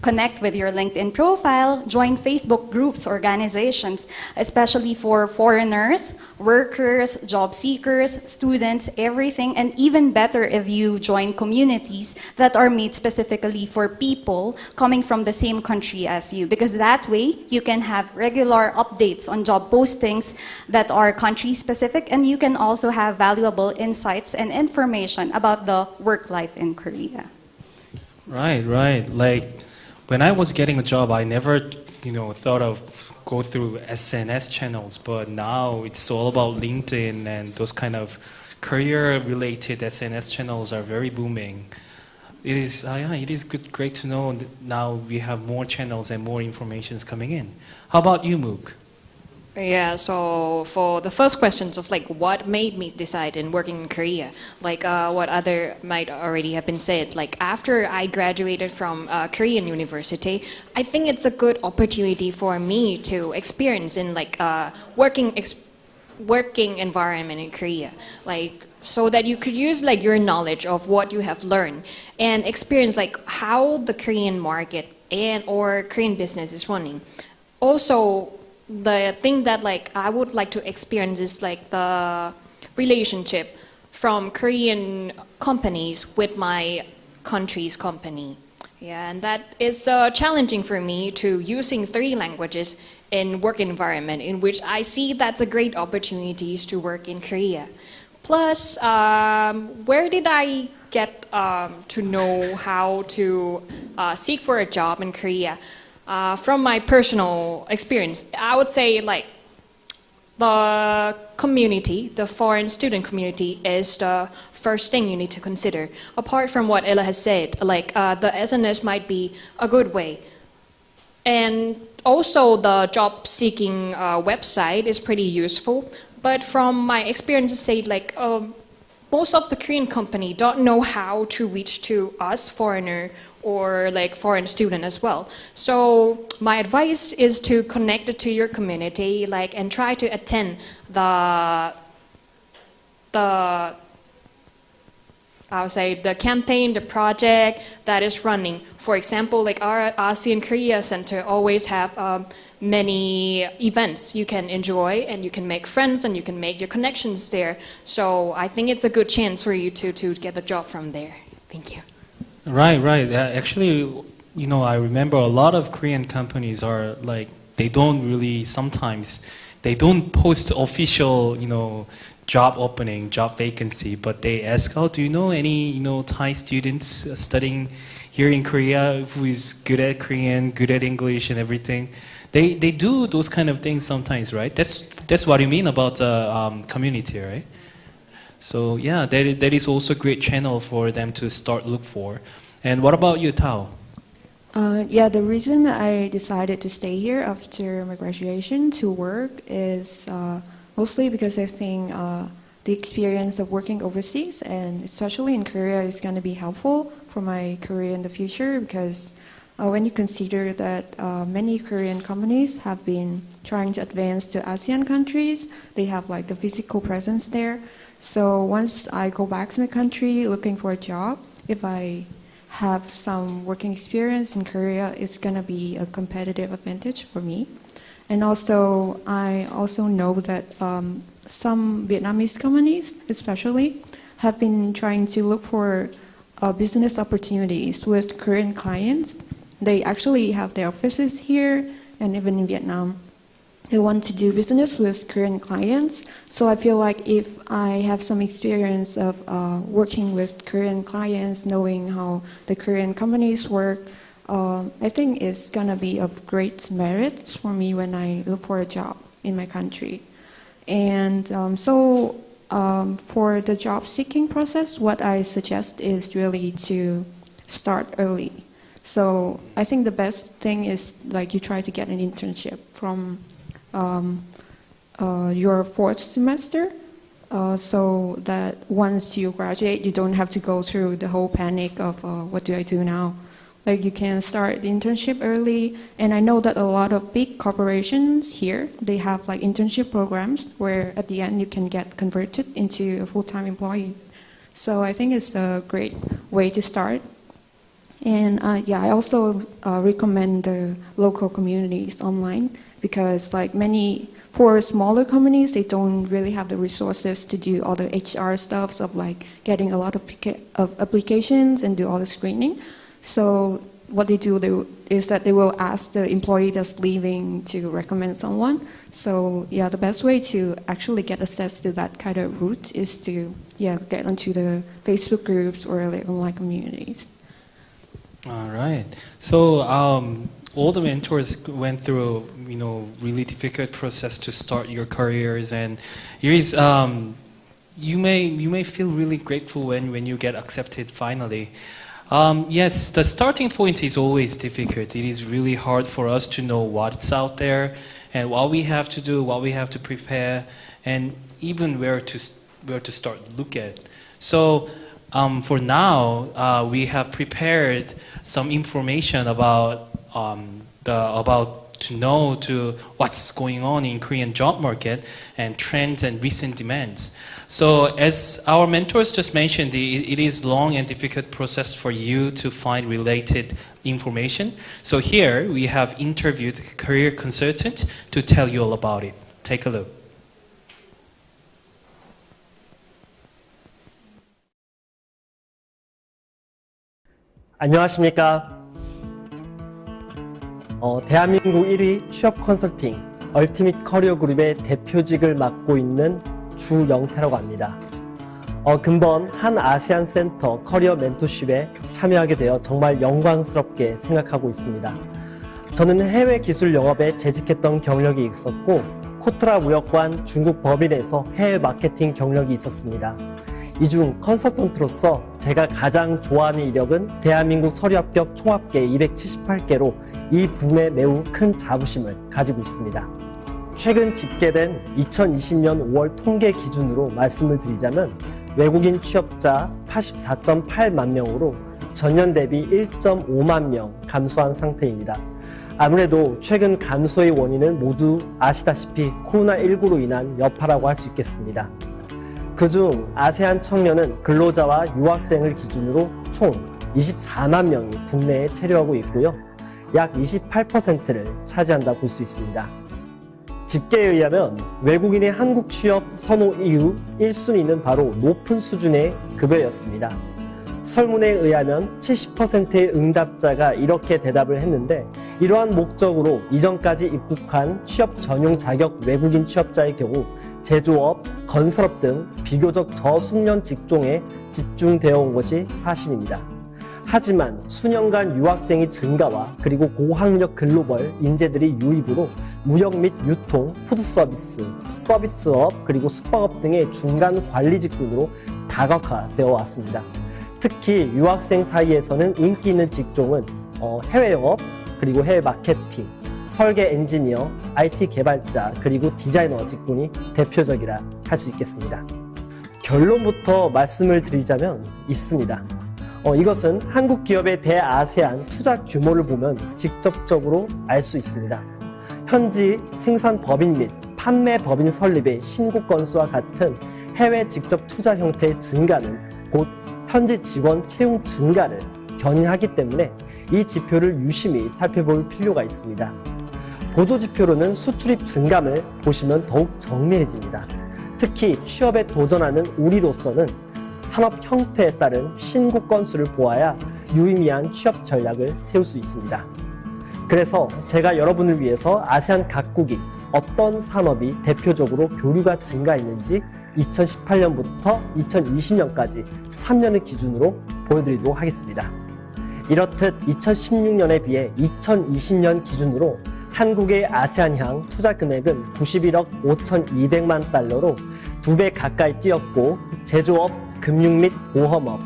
connect with your LinkedIn profile, join Facebook groups, organizations, especially for foreigners, workers, job seekers, students, everything, and even better if you join communities that are made specifically for people coming from the same country as you, because that way you can have regular updates on job postings that are country specific, and you can also have valuable insights and information about the work life in Korea. Right. Like when I was getting a job, I never, thought of go through SNS channels, but now it's all about LinkedIn, and those kind of career-related SNS channels are very booming. It is great to know that now we have more channels and more information is coming in. How about you, Mook? Yeah, so for the first questions of like what made me decide in working in Korea, like what other might already have been said, like after I graduated from Korean university, I think it's a good opportunity for me to experience in like working environment in Korea, like so that you could use like your knowledge of what you have learned and experience like how the Korean market and or Korean business is running. Also, the thing that like I would like to experience is like the relationship from Korean companies with my country's company. Yeah, and that is challenging for me to using 3 languages in work environment, in which I see that's a great opportunities to work in Korea. Plus, where did I get to know how to seek for a job in Korea? From my personal experience, I would say like the community, the foreign student community is the first thing you need to consider. Apart from what Ella has said, like the SNS might be a good way. And also the job seeking website is pretty useful. But from my experience, say like most of the Korean company don't know how to reach to us foreigner or like foreign student as well. So my advice is to connect it to your community, like, and try to attend the campaign, the project that is running. For example, like our ASEAN-Korea Center always have many events you can enjoy, and you can make friends and you can make your connections there. So I think it's a good chance for you to get a job from there. Thank you. Right. Actually, I remember a lot of Korean companies are like, they don't really, sometimes, they don't post official, job opening, job vacancy, but they ask, do you know any, Thai students studying here in Korea who is good at Korean, good at English and everything? They do those kind of things sometimes, right? That's what you mean about community, right? So yeah, that is also a great channel for them to start look for. And what about you, Tao? Yeah, the reason I decided to stay here after my graduation to work is mostly because I think the experience of working overseas, and especially in Korea, is going to be helpful for my career in the future, because when you consider that many Korean companies have been trying to advance to ASEAN countries, they have like the physical presence there. So once I go back to my country looking for a job, if I have some working experience in Korea, it's going to be a competitive advantage for me. And also, I also know that some Vietnamese companies, especially, have been trying to look for business opportunities with Korean clients. They actually have their offices here and even in Vietnam. They want to do business with Korean clients. So I feel like if I have some experience of working with Korean clients, knowing how the Korean companies work, I think it's going to be of great merit for me when I look for a job in my country. And for the job seeking process, what I suggest is really to start early. So I think the best thing is like you try to get an internship from your fourth semester, so that once you graduate, you don't have to go through the whole panic of what do I do now. Like you can start the internship early, and I know that a lot of big corporations here, they have like internship programs where at the end you can get converted into a full-time employee. So I think it's a great way to start. And I also recommend the local communities online, because for smaller companies, they don't really have the resources to do all the HR stuff of like getting a lot of applications and do all the screening. So what they do is that they will ask the employee that's leaving to recommend someone. So yeah, the best way to actually get access to that kind of route is to get onto the Facebook groups or like online communities. All right. So all the mentors went through, really difficult process to start your careers, and here is you may feel really grateful when you get accepted finally. Yes, the starting point is always difficult. It is really hard for us to know what's out there and what we have to do, what we have to prepare, and even where to start look at. So for now, we have prepared some information about what's going on in Korean job market and trends and recent demands. So as our mentors just mentioned, it is long and difficult process for you to find related information. So here we have interviewed a career consultant to tell you all about it. Take a look. 안녕하십니까. 대한민국 1위 취업 컨설팅 얼티밋 커리어 그룹의 대표직을 맡고 있는 주영태라고 합니다. 근본 한 아세안 센터 커리어 멘토십에 참여하게 되어 정말 영광스럽게 생각하고 있습니다. 저는 해외 기술 영업에 재직했던 경력이 있었고, 코트라 무역관 중국 법인에서 해외 마케팅 경력이 있었습니다. 이 중 컨설턴트로서 제가 가장 좋아하는 이력은 대한민국 서류 합격 총합계 278개로 이 붐에 매우 큰 자부심을 가지고 있습니다. 최근 집계된 2020년 5월 통계 기준으로 말씀을 드리자면 외국인 취업자 84.8만 명으로 전년 대비 1.5만 명 감소한 상태입니다. 아무래도 최근 감소의 원인은 모두 아시다시피 코로나19로 인한 여파라고 할 수 있겠습니다. 그중 아세안 청년은 근로자와 유학생을 기준으로 총 24만 명이 국내에 체류하고 있고요. 약 28%를 차지한다고 볼 수 있습니다. 집계에 의하면 외국인의 한국 취업 선호 이유 1순위는 바로 높은 수준의 급여였습니다. 설문에 의하면 70%의 응답자가 이렇게 대답을 했는데, 이러한 목적으로 이전까지 입국한 취업 전용 자격 외국인 취업자의 경우 제조업, 건설업 등 비교적 저숙련 직종에 집중되어 온 것이 사실입니다. 하지만 수년간 유학생의 증가와 그리고 고학력 글로벌 인재들의 유입으로 무역 및 유통, 푸드서비스, 서비스업, 그리고 숙박업 등의 중간 관리 직군으로 다각화되어 왔습니다. 특히 유학생 사이에서는 인기 있는 직종은 해외 영업, 그리고 해외 마케팅, 설계 엔지니어, IT 개발자, 그리고 디자이너 직군이 대표적이라 할 수 있겠습니다. 결론부터 말씀을 드리자면 있습니다. 이것은 한국 기업의 대아세안 투자 규모를 보면 직접적으로 알 수 있습니다. 현지 생산 법인 및 판매 법인 설립의 신고 건수와 같은 해외 직접 투자 형태의 증가는 곧 현지 직원 채용 증가를 견인하기 때문에 이 지표를 유심히 살펴볼 필요가 있습니다. 보조지표로는 수출입 증감을 보시면 더욱 정밀해집니다. 특히 취업에 도전하는 우리로서는 산업 형태에 따른 신고 건수를 보아야 유의미한 취업 전략을 세울 수 있습니다. 그래서 제가 여러분을 위해서 아세안 각국이 어떤 산업이 대표적으로 교류가 증가했는지 2018년부터 2020년까지 3년을 기준으로 보여드리도록 하겠습니다. 이렇듯 2016년에 비해 2020년 기준으로 한국의 아세안향 투자 금액은 91억 5,200만 달러로 2배 가까이 뛰었고 제조업, 금융 및 보험업,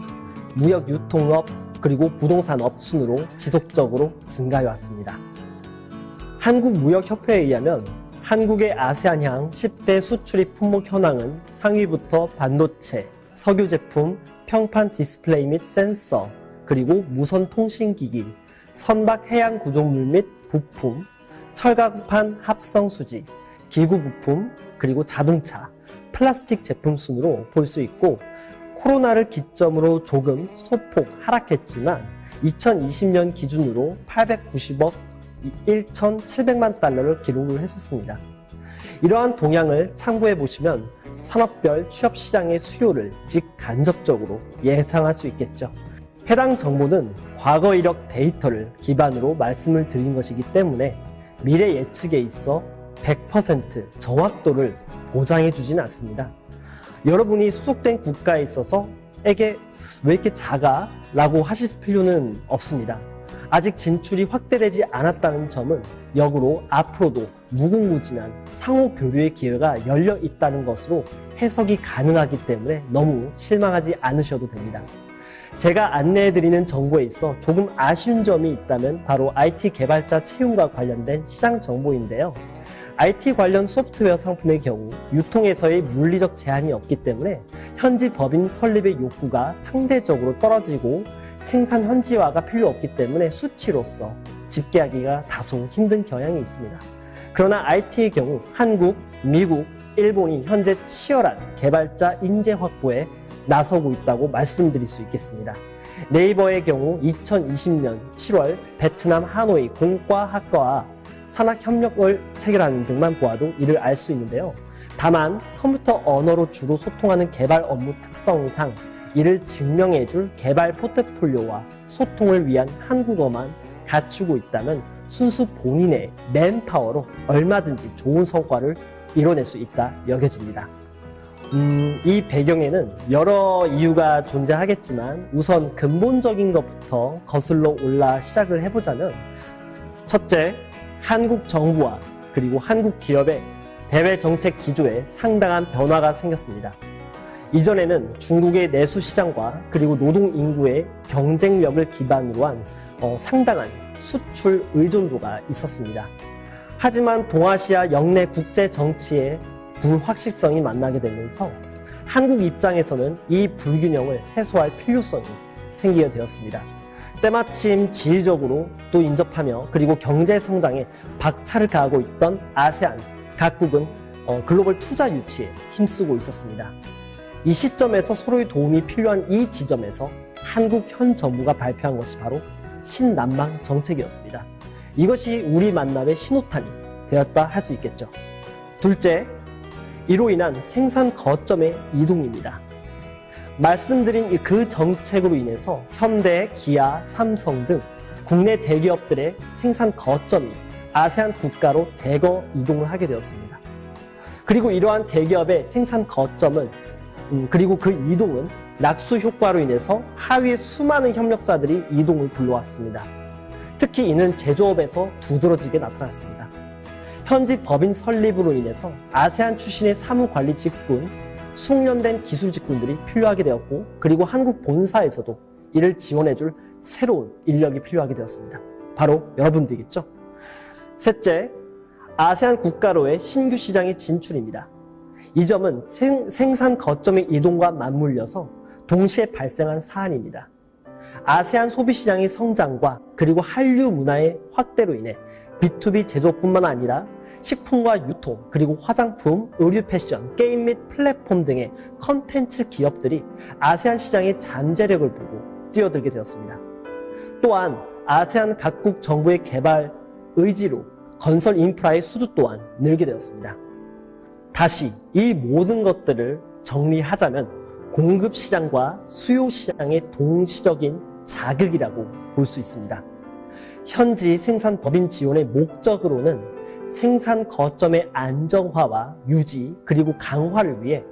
무역 유통업, 그리고 부동산업 순으로 지속적으로 증가해 왔습니다. 한국무역협회에 의하면 한국의 아세안향 10대 수출입 품목 현황은 상위부터 반도체, 석유 제품, 평판 디스플레이 및 센서, 그리고 무선 통신기기, 선박 해양 구조물 및 부품, 철강판 합성 수지, 기구 부품, 그리고 자동차, 플라스틱 제품 순으로 볼 수 있고 코로나를 기점으로 조금 소폭 하락했지만 2020년 기준으로 890억 1,700만 달러를 기록을 했었습니다. 이러한 동향을 참고해 보시면 산업별 취업 시장의 수요를 직간접적으로 예상할 수 있겠죠. 해당 정보는 과거 이력 데이터를 기반으로 말씀을 드린 것이기 때문에 미래 예측에 있어 100% 정확도를 보장해 주진 않습니다. 여러분이 소속된 국가에 있어서 에게 왜 이렇게 작아? 라고 하실 필요는 없습니다. 아직 진출이 확대되지 않았다는 점은 역으로 앞으로도 무궁무진한 상호 교류의 기회가 열려 있다는 것으로 해석이 가능하기 때문에 너무 실망하지 않으셔도 됩니다. 제가 안내해드리는 정보에 있어 조금 아쉬운 점이 있다면 바로 IT 개발자 채용과 관련된 시장 정보인데요. IT 관련 소프트웨어 상품의 경우 유통에서의 물리적 제한이 없기 때문에 현지 법인 설립의 욕구가 상대적으로 떨어지고 생산 현지화가 필요 없기 때문에 수치로서 집계하기가 다소 힘든 경향이 있습니다. 그러나 IT의 경우 한국, 미국, 일본이 현재 치열한 개발자 인재 확보에 나서고 있다고 말씀드릴 수 있겠습니다. 네이버의 경우 2020년 7월 베트남 하노이 공과학과와 산학협력을 체결하는 등만 보아도 이를 알 수 있는데요. 다만 컴퓨터 언어로 주로 소통하는 개발 업무 특성상 이를 증명해줄 개발 포트폴리오와 소통을 위한 한국어만 갖추고 있다면 순수 본인의 맨파워로 얼마든지 좋은 성과를 이뤄낼 수 있다 여겨집니다. 이 배경에는 여러 이유가 존재하겠지만 우선 근본적인 것부터 거슬러 올라 시작을 해보자면 첫째, 한국 정부와 그리고 한국 기업의 대외 정책 기조에 상당한 변화가 생겼습니다. 이전에는 중국의 내수 시장과 그리고 노동 인구의 경쟁력을 기반으로 한 상당한 수출 의존도가 있었습니다. 하지만 동아시아 영내 국제 정치의 불확실성이 만나게 되면서 한국 입장에서는 이 불균형을 해소할 필요성이 생기게 되었습니다. 때마침 지리적으로 또 인접하며 그리고 경제 성장에 박차를 가하고 있던 아세안 각국은 글로벌 투자 유치에 힘쓰고 있었습니다. 이 시점에서 서로의 도움이 필요한 이 지점에서 한국 현 정부가 발표한 것이 바로 신남방 정책이었습니다. 이것이 우리 만남의 신호탄이 되었다 할 수 있겠죠. 둘째, 이로 인한 생산 거점의 이동입니다. 말씀드린 그 정책으로 인해서 현대, 기아, 삼성 등 국내 대기업들의 생산 거점이 아세안 국가로 대거 이동을 하게 되었습니다. 그리고 이러한 대기업의 생산 거점은 그리고 그 이동은 낙수 효과로 인해서 하위의 수많은 협력사들이 이동을 불러왔습니다. 특히 이는 제조업에서 두드러지게 나타났습니다. 현지 법인 설립으로 인해서 아세안 출신의 사무관리 직군, 숙련된 기술 직군들이 필요하게 되었고 그리고 한국 본사에서도 이를 지원해줄 새로운 인력이 필요하게 되었습니다. 바로 여러분들이겠죠. 셋째, 아세안 국가로의 신규 시장의 진출입니다. 이 점은 생산 거점의 이동과 맞물려서 동시에 발생한 사안입니다. 아세안 소비시장의 성장과 그리고 한류 문화의 확대로 인해 B2B 제조뿐만 아니라 식품과 유통, 그리고 화장품, 의류 패션, 게임 및 플랫폼 등의 컨텐츠 기업들이 아세안 시장의 잠재력을 보고 뛰어들게 되었습니다. 또한 아세안 각국 정부의 개발 의지로 건설 인프라의 수주 또한 늘게 되었습니다. 다시 이 모든 것들을 정리하자면 공급 시장과 수요 시장의 동시적인 자극이라고 볼 수 있습니다. 현지 생산 법인 지원의 목적으로는 생산 거점의 안정화와 유지 그리고 강화를 위해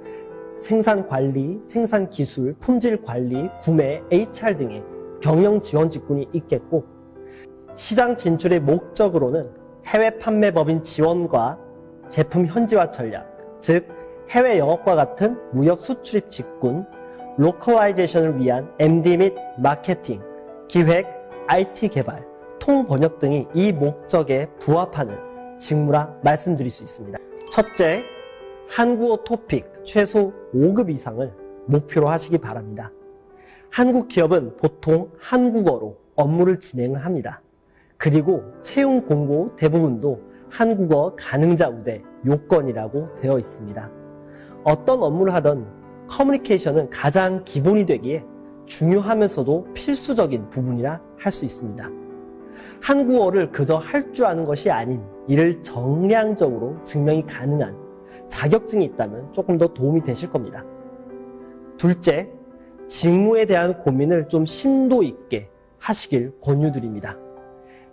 생산 관리, 생산 기술, 품질 관리, 구매, HR 등의 경영 지원 직군이 있겠고 시장 진출의 목적으로는 해외 판매법인 지원과 제품 현지화 전략, 즉 해외 영업과 같은 무역 수출입 직군, 로컬라이제이션을 위한 MD 및 마케팅, 기획, IT 개발, 통번역 등이 이 목적에 부합하는 직무라 말씀드릴 수 있습니다. 첫째, 한국어 토픽 최소 5급 이상을 목표로 하시기 바랍니다. 한국 기업은 보통 한국어로 업무를 진행을 합니다. 그리고 채용 공고 대부분도 한국어 가능자 우대 요건이라고 되어 있습니다. 어떤 업무를 하던 커뮤니케이션은 가장 기본이 되기에 중요하면서도 필수적인 부분이라 할 수 있습니다. 한국어를 그저 할 줄 아는 것이 아닌 이를 정량적으로 증명이 가능한 자격증이 있다면 조금 더 도움이 되실 겁니다. 둘째, 직무에 대한 고민을 좀 심도 있게 하시길 권유드립니다.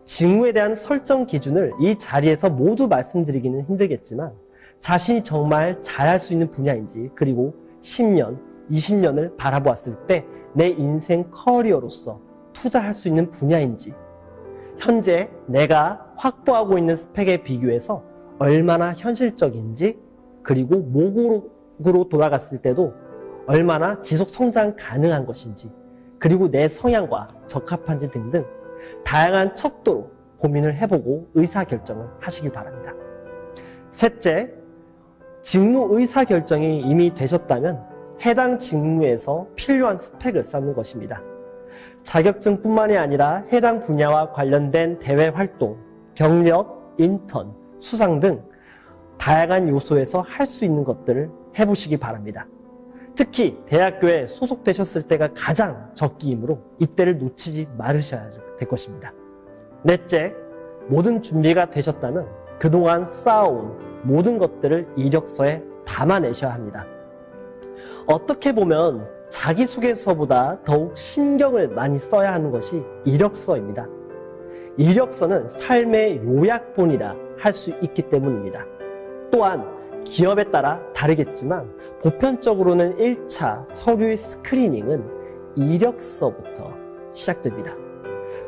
직무에 대한 설정 기준을 이 자리에서 모두 말씀드리기는 힘들겠지만 자신이 정말 잘할 수 있는 분야인지, 그리고 10년, 20년을 바라보았을 때 내 인생 커리어로서 투자할 수 있는 분야인지, 현재 내가 확보하고 있는 스펙에 비교해서 얼마나 현실적인지, 그리고 모국으로 돌아갔을 때도 얼마나 지속 성장 가능한 것인지, 그리고 내 성향과 적합한지 등등 다양한 척도로 고민을 해보고 의사결정을 하시길 바랍니다. 셋째, 직무 의사결정이 이미 되셨다면 해당 직무에서 필요한 스펙을 쌓는 것입니다. 자격증뿐만이 아니라 해당 분야와 관련된 대외 활동, 경력, 인턴, 수상 등 다양한 요소에서 할 수 있는 것들을 해보시기 바랍니다. 특히 대학교에 소속되셨을 때가 가장 적기이므로 이때를 놓치지 말으셔야 될 것입니다. 넷째, 모든 준비가 되셨다면 그동안 쌓아온 모든 것들을 이력서에 담아내셔야 합니다. 어떻게 보면 자기소개서보다 더욱 신경을 많이 써야 하는 것이 이력서입니다. 이력서는 삶의 요약본이라 할 수 있기 때문입니다. 또한 기업에 따라 다르겠지만 보편적으로는 1차 서류의 스크리닝은 이력서부터 시작됩니다.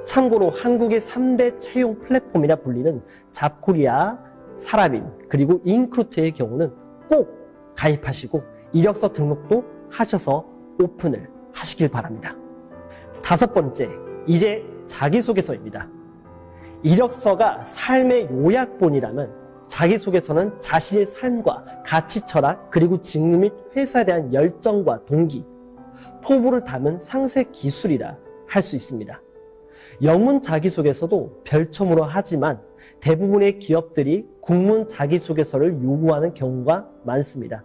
참고로 한국의 3대 채용 플랫폼이라 불리는 잡코리아, 사라빈, 그리고 인쿠트의 경우는 꼭 가입하시고 이력서 등록도 하셔서 오픈을 하시길 바랍니다. 다섯 번째, 이제 자기소개서입니다. 이력서가 삶의 요약본이라면 자기소개서는 자신의 삶과 가치 철학, 그리고 직무 및 회사에 대한 열정과 동기, 포부를 담은 상세 기술이라 할 수 있습니다. 영문 자기소개서도 별첨으로 하지만 대부분의 기업들이 국문 자기소개서를 요구하는 경우가 많습니다.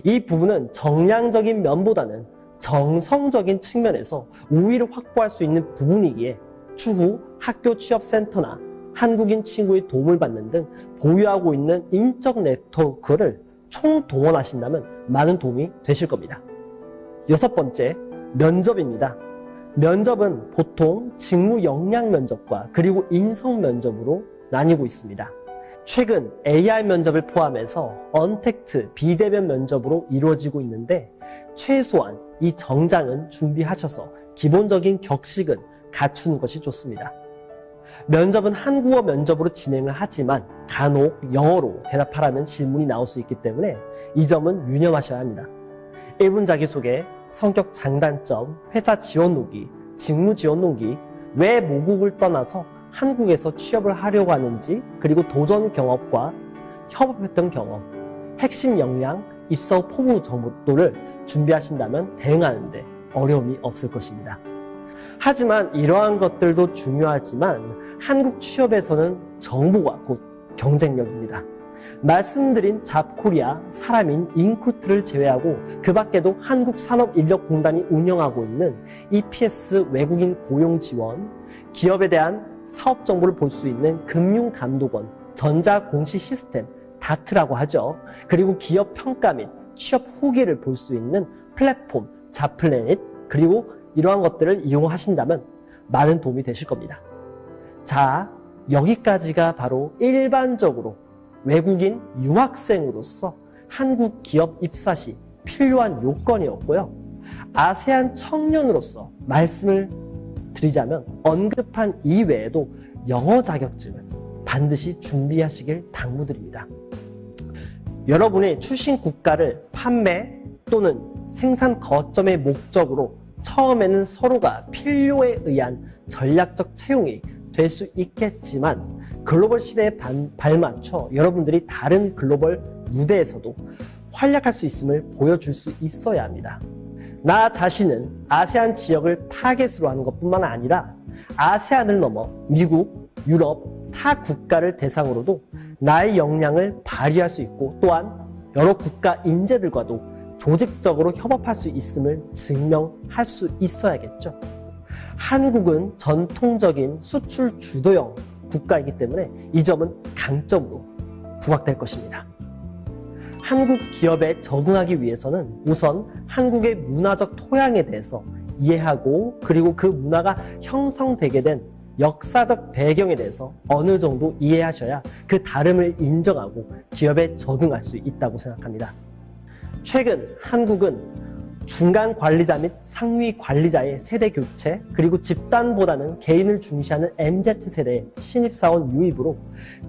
이 부분은 정량적인 면보다는 정성적인 측면에서 우위를 확보할 수 있는 부분이기에 추후 학교 취업센터나 한국인 친구의 도움을 받는 등 보유하고 있는 인적 네트워크를 총동원하신다면 많은 도움이 되실 겁니다. 여섯 번째, 면접입니다. 면접은 보통 직무 역량 면접과 그리고 인성 면접으로 나뉘고 있습니다. 최근 AI 면접을 포함해서 언택트, 비대면 면접으로 이루어지고 있는데 최소한 이 정장은 준비하셔서 기본적인 격식은 갖추는 것이 좋습니다. 면접은 한국어 면접으로 진행을 하지만 간혹 영어로 대답하라는 질문이 나올 수 있기 때문에 이 점은 유념하셔야 합니다. 1분 자기소개, 성격 장단점, 회사 지원 노기, 직무 지원 노기, 왜 모국을 떠나서 한국에서 취업을 하려고 하는지, 그리고 도전 경험과 협업했던 경험, 핵심 역량, 입사 후 포부 정보를 준비하신다면 대응하는데 어려움이 없을 것입니다. 하지만 이러한 것들도 중요하지만 한국 취업에서는 정보가 곧 경쟁력입니다. 말씀드린 잡코리아, 사람인, 인쿠트를 제외하고 그 밖에도 한국산업인력공단이 운영하고 있는 EPS 외국인 고용 지원, 기업에 대한 사업 정보를 볼 수 있는 금융감독원, 전자공시 시스템, 다트라고 하죠. 그리고 기업 평가 및 취업 후기를 볼 수 있는 플랫폼, 잡플래닛, 그리고 이러한 것들을 이용하신다면 많은 도움이 되실 겁니다. 자, 여기까지가 바로 일반적으로 외국인 유학생으로서 한국 기업 입사 시 필요한 요건이었고요. 아세안 청년으로서 말씀을 드리자면 언급한 이외에도 영어 자격증을 반드시 준비하시길 당부드립니다. 여러분의 출신 국가를 판매 또는 생산 거점의 목적으로 처음에는 서로가 필요에 의한 전략적 채용이 될 수 있겠지만 글로벌 시대에 발맞춰 여러분들이 다른 글로벌 무대에서도 활약할 수 있음을 보여줄 수 있어야 합니다. 나 자신은 아세안 지역을 타겟으로 하는 것뿐만 아니라 아세안을 넘어 미국, 유럽, 타 국가를 대상으로도 나의 역량을 발휘할 수 있고 또한 여러 국가 인재들과도 조직적으로 협업할 수 있음을 증명할 수 있어야겠죠. 한국은 전통적인 수출 주도형 국가이기 때문에 이 점은 강점으로 부각될 것입니다. 한국 기업에 적응하기 위해서는 우선 한국의 문화적 토양에 대해서 이해하고 그리고 그 문화가 형성되게 된 역사적 배경에 대해서 어느 정도 이해하셔야 그 다름을 인정하고 기업에 적응할 수 있다고 생각합니다. 최근 한국은 중간 관리자 및 상위 관리자의 세대 교체 그리고 집단보다는 개인을 중시하는 MZ세대의 신입사원 유입으로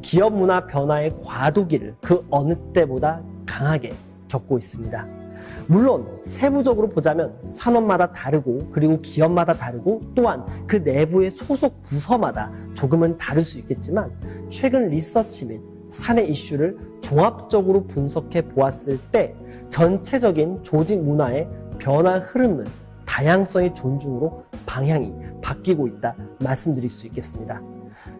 기업 문화 변화의 과도기를 그 어느 때보다 강하게 겪고 있습니다. 물론 세부적으로 보자면 산업마다 다르고 그리고 기업마다 다르고 또한 그 내부의 소속 부서마다 조금은 다를 수 있겠지만 최근 리서치 및 사내 이슈를 종합적으로 분석해 보았을 때 전체적인 조직 문화의 변화 흐름은 다양성의 존중으로 방향이 바뀌고 있다 말씀드릴 수 있겠습니다.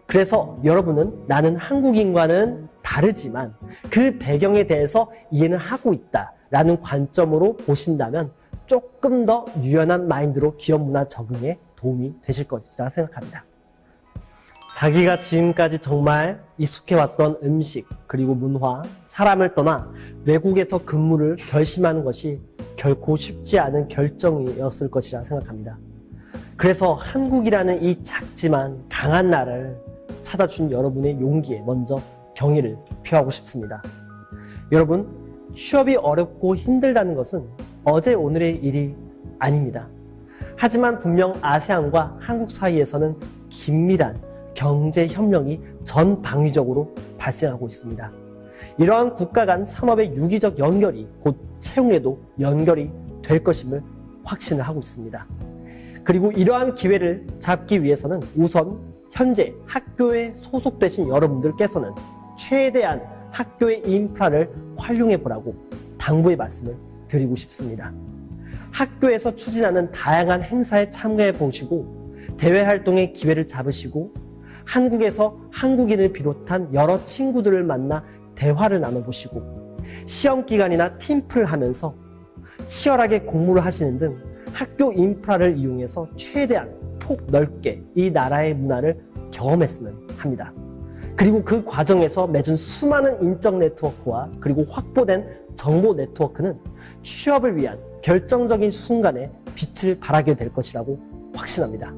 그래서 여러분은 나는 한국인과는 다르지만 그 배경에 대해서 이해는 하고 있다 라는 관점으로 보신다면 조금 더 유연한 마인드로 기업 문화 적응에 도움이 되실 것이라 생각합니다. 자기가 지금까지 정말 익숙해왔던 음식 그리고 문화, 사람을 떠나 외국에서 근무를 결심하는 것이 결코 쉽지 않은 결정이었을 것이라 생각합니다. 그래서 한국이라는 이 작지만 강한 나라를 찾아준 여러분의 용기에 먼저 경의를 표하고 싶습니다. 여러분, 취업이 어렵고 힘들다는 것은 어제 오늘의 일이 아닙니다. 하지만 분명 아세안과 한국 사이에서는 긴밀한 경제 협력이 전방위적으로 발생하고 있습니다. 이러한 국가 간 산업의 유기적 연결이 곧 채용에도 연결이 될 것임을 확신을 하고 있습니다. 그리고 이러한 기회를 잡기 위해서는 우선 현재 학교에 소속되신 여러분들께서는 최대한 학교의 인프라를 활용해 보라고 당부의 말씀을 드리고 싶습니다. 학교에서 추진하는 다양한 행사에 참가해 보시고 대외 활동의 기회를 잡으시고 한국에서 한국인을 비롯한 여러 친구들을 만나 대화를 나눠보시고 시험 기간이나 팀플을 하면서 치열하게 공부를 하시는 등 학교 인프라를 이용해서 최대한 폭 넓게 이 나라의 문화를 경험했으면 합니다. 그리고 그 과정에서 맺은 수많은 인적 네트워크와 그리고 확보된 정보 네트워크는 취업을 위한 결정적인 순간에 빛을 발하게 될 것이라고 확신합니다.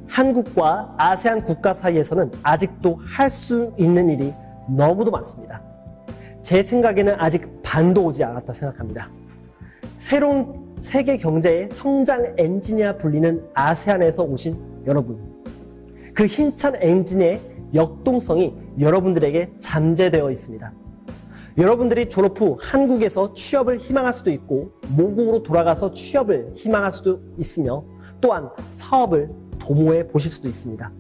한국과 아세안 국가 사이에서는 아직도 할 수 있는 일이 너무도 많습니다. 제 생각에는 아직 반도 오지 않았다 생각합니다. 새로운 세계 경제의 성장 엔지니아 불리는 아세안에서 오신 여러분, 그 힘찬 엔진의 역동성이 여러분들에게 잠재되어 있습니다. 여러분들이 졸업 후 한국에서 취업을 희망할 수도 있고 모국으로 돌아가서 취업을 희망할 수도 있으며 또한 사업을 도모해 보실 수도 있습니다.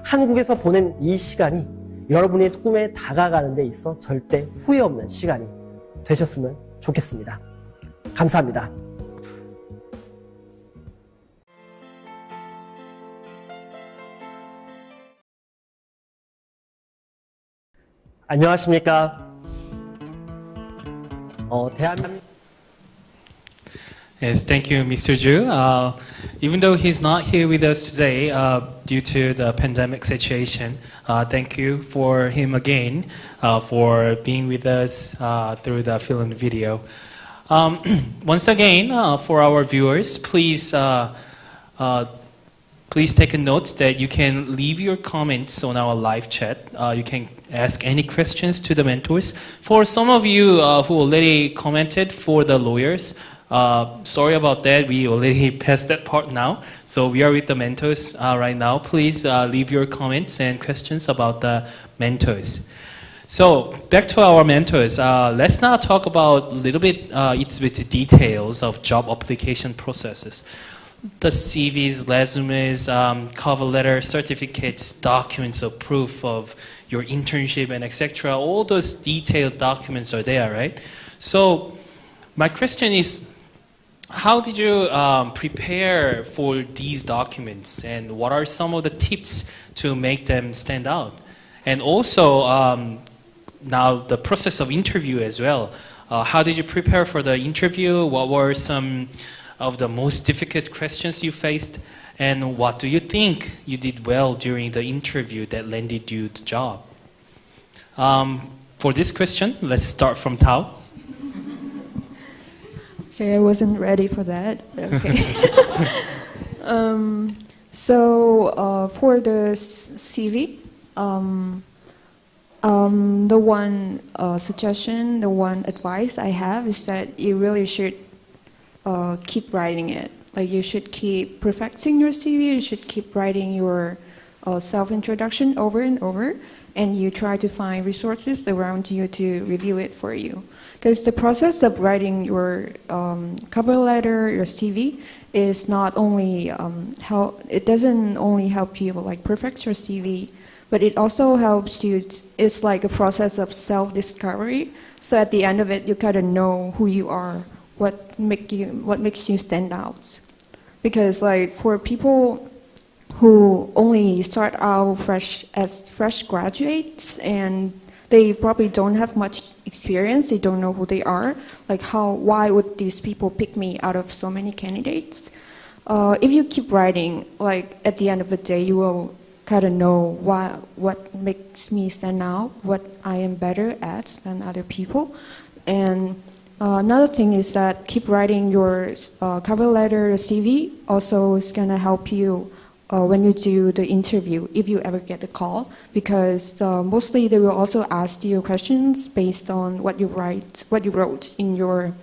한국에서 보낸 이 시간이 여러분의 꿈에 다가가는 데 있어 절대 후회 없는 시간이 되셨으면 좋겠습니다. 감사합니다. 안녕하십니까. 대한민국 Yes, thank you, Mr. Ju. Even though he's not here with us today due to the pandemic situation, thank you for him again for being with us through the film and video. Once again, for our viewers, please take a note that you can leave your comments on our live chat. You can ask any questions to the mentors. For some of you who already commented for the lawyers, Sorry about that. We already passed that part now. So we are with the mentors right now. Please leave your comments and questions about the mentors. So back to our mentors. Let's now talk about a little bit with the details of job application processes. The CVs, resumes, cover letter, certificates, documents of proof of your internship and etc. All those detailed documents are there, right? So my question is, how did you prepare for these documents, and what are some of the tips to make them stand out? And also, now the process of interview as well. How did you prepare for the interview? What were some of the most difficult questions you faced? And what do you think you did well during the interview that landed you the job? For this question, let's start from Tao. Okay, I wasn't ready for that. Okay. So for the CV, the one suggestion, the one advice I have is that you really should keep writing it. Like you should keep perfecting your CV. You should keep writing your self-introduction over and over, and you try to find resources around you to review it for you. Because the process of writing your cover letter, your CV, is not only it doesn't only help you like perfect your CV, but it also helps you. It's like a process of self-discovery. So at the end of it, you kind of know who you are, what makes you stand out. Because like for people who only start out as fresh graduates and they probably don't have much experience, they don't know who they are, like why would these people pick me out of so many candidates? If you keep writing, like at the end of the day, you will kind of know what makes me stand out, what I am better at than other people. And another thing is that keep writing your cover letter, CV, also is going to help you when you do the interview, if you ever get the call, because mostly they will also ask you questions based on what you wrote in your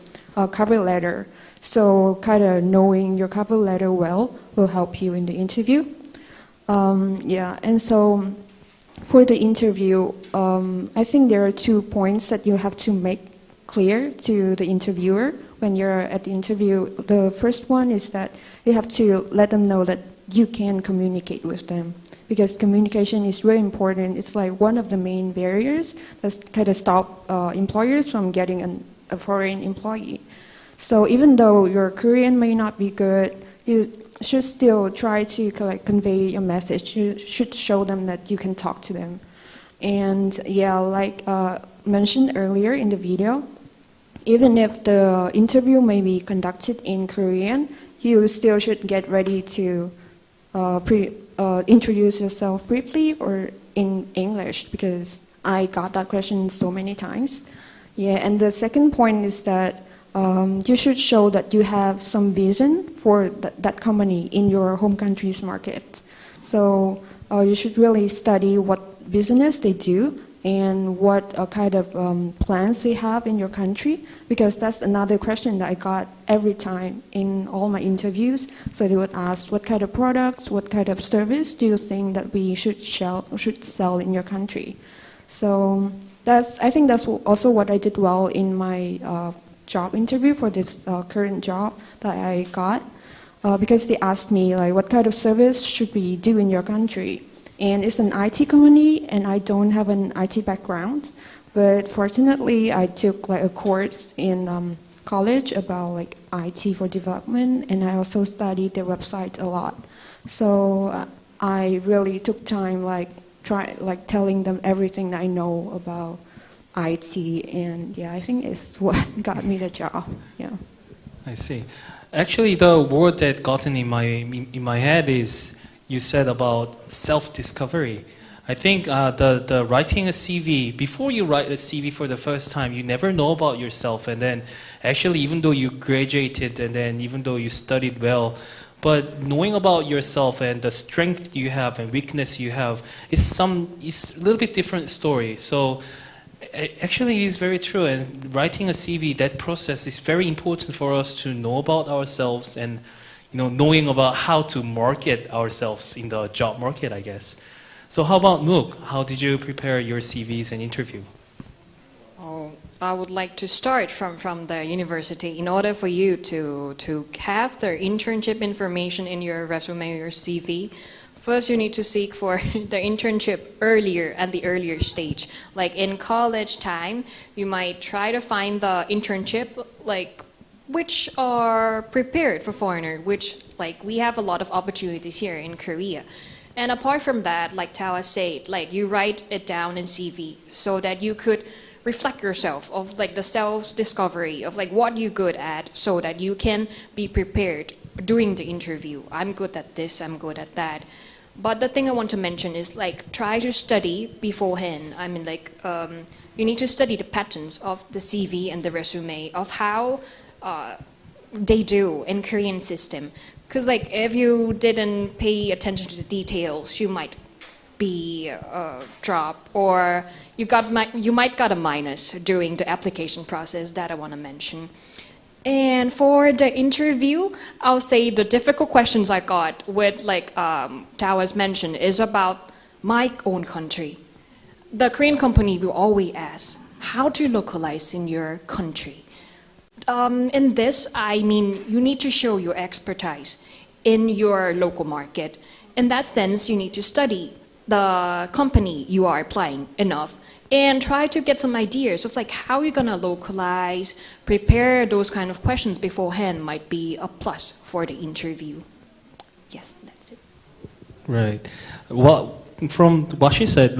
cover letter. So kind of knowing your cover letter well will help you in the interview. And so for the interview, I think there are 2 points that you have to make clear to the interviewer when you're at the interview. The first one is that you have to let them know that you can communicate with them, because communication is really important. It's like one of the main barriers that kind of stop employers from getting a foreign employee. So even though your Korean may not be good, you should still try to convey your message. You should show them that you can talk to them. And yeah, like mentioned earlier in the video, even if the interview may be conducted in Korean, you still should get ready to introduce yourself briefly or in English, because I got that question so many times. Yeah, and the second point is that you should show that you have some vision for that company in your home country's market. So you should really study what business they do and what kind of plans they have in your country, because that's another question that I got every time in all my interviews. So they would ask, what kind of products, what kind of service do you think that we should sell in your country? So I think that's also what I did well in my job interview for this current job that I got, because they asked me like, what kind of service should we do in your country? And it's an IT company, and I don't have an IT background, but fortunately I took like a course in college about like IT for development, and I also studied their website a lot. So I really took time telling them everything that I know about IT, and yeah, I think it's what got me the job. Yeah. I see. Actually, the word that gotten in my head is, you said about self-discovery. I think the writing a CV, before you write a CV for the first time, you never know about yourself. And then actually, even though you graduated and then even though you studied well, but knowing about yourself and the strength you have and weakness you have is a little bit different story. So Actually, it is very true. And writing a CV, that process is very important for us to know about ourselves and, knowing about how to market ourselves in the job market, I guess. So how about Mook? How did you prepare your CVs and interview? Oh, I would like to start from the university. In order for you to have the internship information in your resume or your CV, first you need to seek for the internship earlier at the earlier stage. Like in college time, you might try to find the internship which are prepared for foreigner, which we have a lot of opportunities here in Korea. And apart from that, like Tawa said, you write it down in CV so that you could reflect yourself of the self-discovery of what you're good at so that you can be prepared during the interview. I'm good at this, I'm good at that. But the thing I want to mention is try to study beforehand. I mean you need to study the patterns of the CV and the resume of how they do in Korean system. Because if you didn't pay attention to the details, you might be dropped, or you might got a minus during the application process. That I want to mention. And for the interview, I'll say the difficult questions I got with Tawa's mentioned is about my own country. The Korean company will always ask, how to localize in your country? In this, I mean, you need to show your expertise in your local market. In that sense, you need to study the company you are applying enough and try to get some ideas of how you're gonna localize, prepare those kind of questions beforehand might be a plus for the interview. Yes, that's it. Right. Well, from what she said,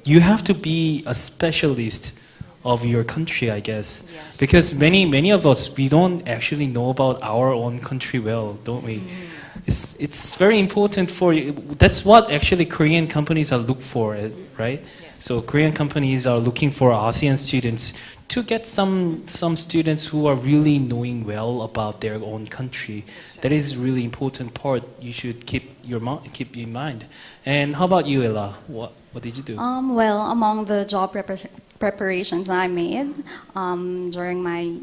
you have to be a specialist of your country, I guess. Yes. Because many of us, we don't actually know about our own country well, don't we? It's very important for you. That's what actually Korean companies are look for, right? Yes. So Korean companies are looking for ASEAN students to get some students who are really knowing well about their own country. Exactly. That is really important part. You should keep in mind. And how about you, Ella? What did you do? Well, among the job preparations I made during my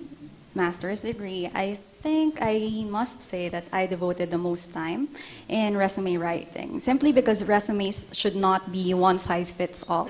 master's degree, I think I must say that I devoted the most time in resume writing, simply because resumes should not be one size fits all.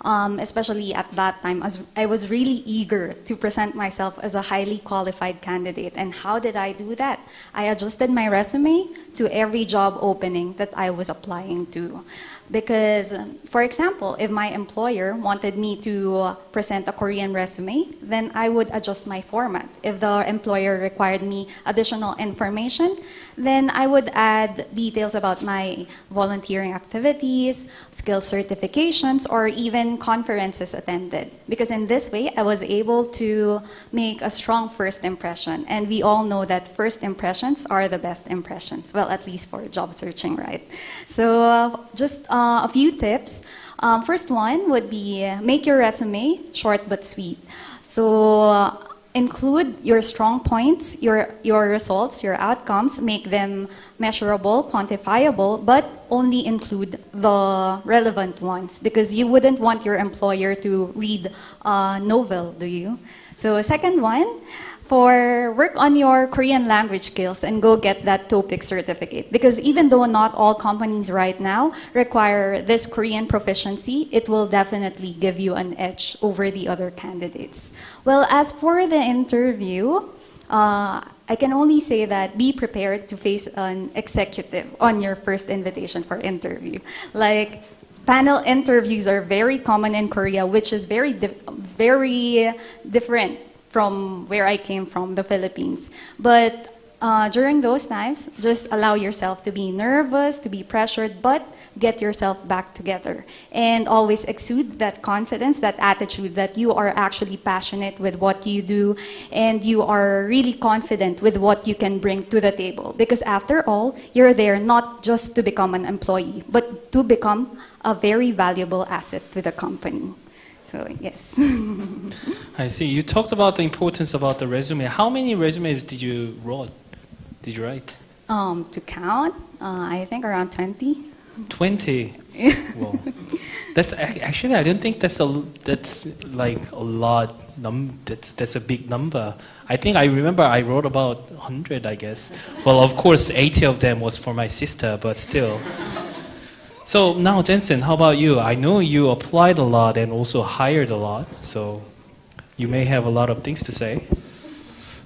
Especially at that time, as I was really eager to present myself as a highly qualified candidate. And how did I do that? I adjusted my resume to every job opening that I was applying to. Because, for example, if my employer wanted me to present a Korean resume, then I would adjust my format. If the employer required me additional information, then I would add details about my volunteering activities, skill certifications, or even conferences attended. Because in this way, I was able to make a strong first impression. And we all know that first impressions are the best impressions. Well, at least for job searching, right? So just a few tips. First one would be make your resume short but sweet. So include your strong points, your results, your outcomes, make them measurable, quantifiable, but only include the relevant ones, because you wouldn't want your employer to read a novel, do you? So second one, work on your Korean language skills and go get that TOEIC certificate. Because even though not all companies right now require this Korean proficiency, it will definitely give you an edge over the other candidates. Well, as for the interview, I can only say that be prepared to face an executive on your first invitation for interview. Like, panel interviews are very common in Korea, which is very different from where I came from, the Philippines. But during those times, just allow yourself to be nervous, to be pressured, but get yourself back together. And always exude that confidence, that attitude that you are actually passionate with what you do, and you are really confident with what you can bring to the table. Because after all, you're there not just to become an employee, but to become a very valuable asset to the company. So, yes. I see. You talked about the importance about the resume. How many resumes did you write? To count, I think around 20. 20. Well, that's actually, I don't think that's like a lot. That's a big number. I think I remember I wrote about 100, I guess. Well, of course, 80 of them was for my sister, but still. So now, Jensen, how about you? I know you applied a lot and also hired a lot, so you may have a lot of things to say.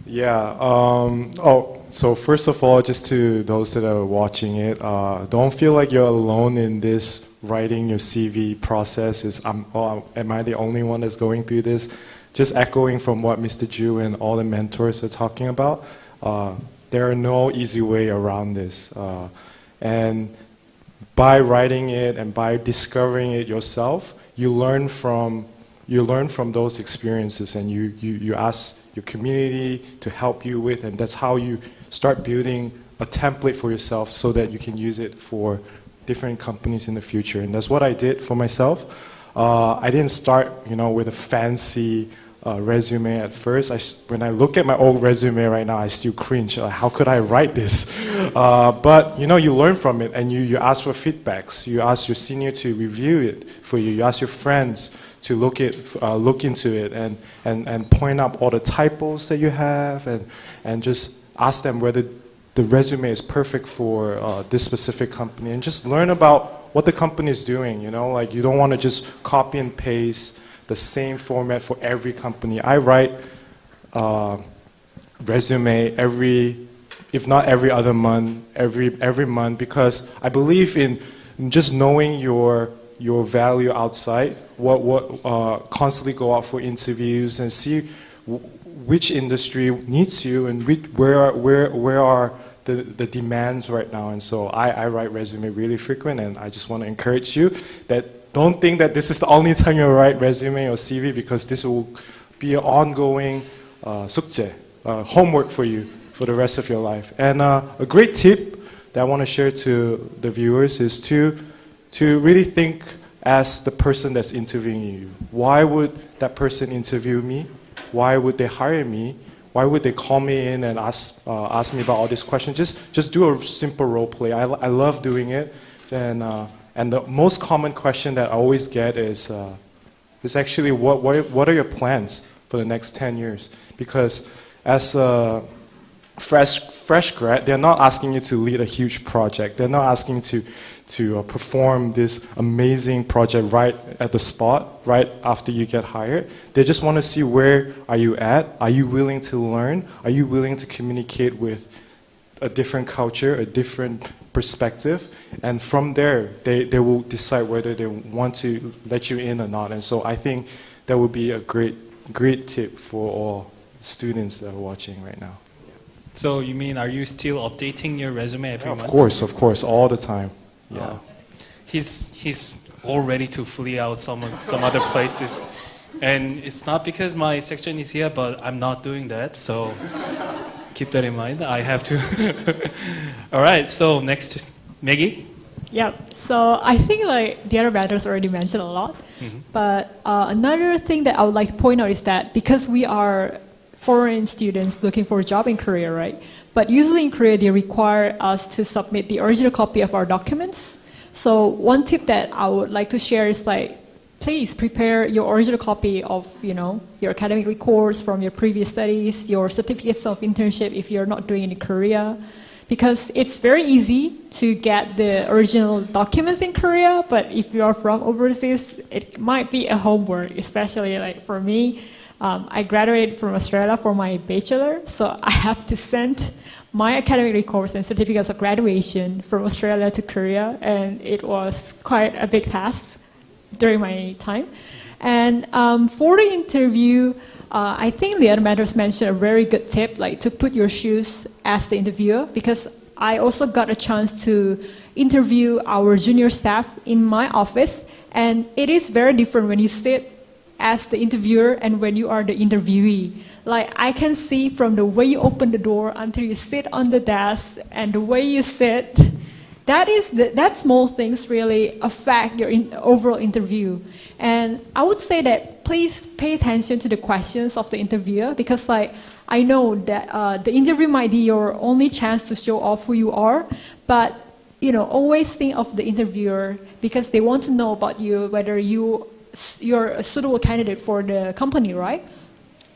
Yeah. So first of all, just to those that are watching it, don't feel like you're alone in this writing your CV process. Am I the only one that's going through this? Just echoing from what Mr. Ju and all the mentors are talking about, there are no easy way around this. And by writing it and by discovering it yourself, you learn from those experiences, and you ask your community to help you with, and that's how you start building a template for yourself so that you can use it for different companies in the future. And that's what I did for myself. I didn't start, with a fancy resume at first. When I look at my old resume right now, I still cringe. How could I write this? But you learn from it, and you ask for feedbacks. You ask your senior to review it for you. You ask your friends to look into it and point out all the typos that you have, and just ask them whether the resume is perfect for this specific company, and just learn about what the company is doing. Like, you don't want to just copy and paste the same format for every company. I write resume if not every other month, every month, because I believe in just knowing your value outside. What constantly go out for interviews and see which industry needs you, and where are the demands right now. And so I write resume really frequent, and I just want to encourage you that don't think that this is the only time you write resume or CV, because this will be an ongoing 숙제, homework for you for the rest of your life. And a great tip that I want to share to the viewers is to really think as the person that's interviewing you. Why would that person interview me? Why would they hire me? Why would they call me in and ask me about all these questions? Just do a simple role play. I love doing it. And the most common question that I always get is actually what are your plans for the next 10 years? Because as a fresh grad, they're not asking you to lead a huge project. They're not asking you to perform this amazing project right at the spot, right after you get hired. They just want to see, where are you at? Are you willing to learn? Are you willing to communicate with a different culture, a different perspective? And from there, they will decide whether they want to let you in or not. And so I think that would be a great tip for all students that are watching right now. So you mean, are you still updating your resume every month? Of course, all the time. Yeah. He's all ready to flee out some other places, and it's not because my section is here, but I'm not doing that. So keep that in mind. I have to. All right. So next, Maggie. Yeah. So I think the other matters already mentioned a lot, but another thing that I would like to point out is that because we are foreign students looking for a job in Korea, right? But usually in Korea, they require us to submit the original copy of our documents. So one tip that I would like to share is please prepare your original copy of, your academic records from your previous studies, your certificates of internship if you're not doing it in Korea. Because it's very easy to get the original documents in Korea, but if you are from overseas, it might be a homework, especially for me. I graduated from Australia for my bachelor, so I have to send my academic records and certificates of graduation from Australia to Korea, and it was quite a big task during my time. And for the interview, I think the other mentors mentioned a very good tip, to put your shoes as the interviewer, because I also got a chance to interview our junior staff in my office, and it is very different when you sit as the interviewer and when you are the interviewee. I can see from the way you open the door until you sit on the desk and the way you sit, that small things really affect your overall interview. And I would say that please pay attention to the questions of the interviewer, because I know that the interview might be your only chance to show off who you are, but always think of the interviewer because they want to know about you, whether you're a suitable candidate for the company, right?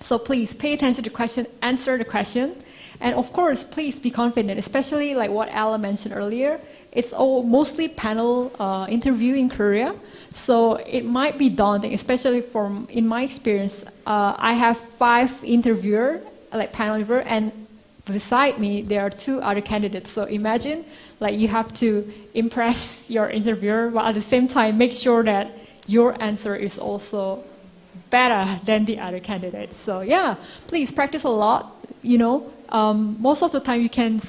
So please pay attention to the question, answer the question, and of course, please be confident, especially like what Ella mentioned earlier. It's all mostly panel interview in Korea, so it might be daunting, especially in my experience. I have 5 interviewer, like panel interviewer, and beside me there are 2 other candidates. So imagine, like you have to impress your interviewer, but at the same time make sure that your answer is also better than the other candidates. So yeah, please practice a lot. Most of the time you can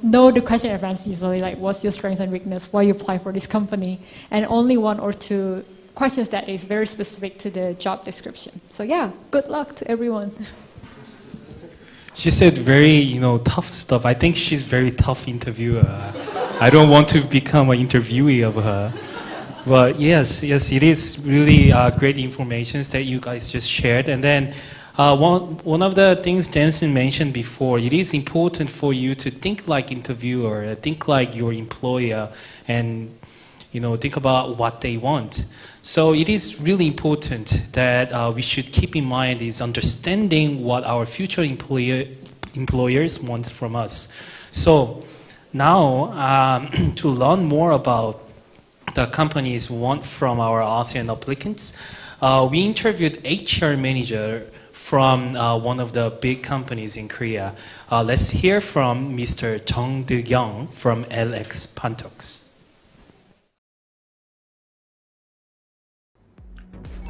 know the question in advance usually, like what's your strengths and weakness, why you apply for this company, and only 1 or 2 questions that is very specific to the job description. So yeah, good luck to everyone. She said very, tough stuff. I think she's very tough interviewer. I don't want to become an interviewee of her. But yes, it is really great information that you guys just shared. And then one of the things Jensen mentioned before, it is important for you to think like interviewer, think like your employer, and think about what they want. So it is really important that we should keep in mind is understanding what our future employers want from us. So now to learn more about the companies want from our ASEAN applicants, we interviewed HR manager from one of the big companies in Korea. Let's hear from Mr. Jung Do-kyung from LX Pantox.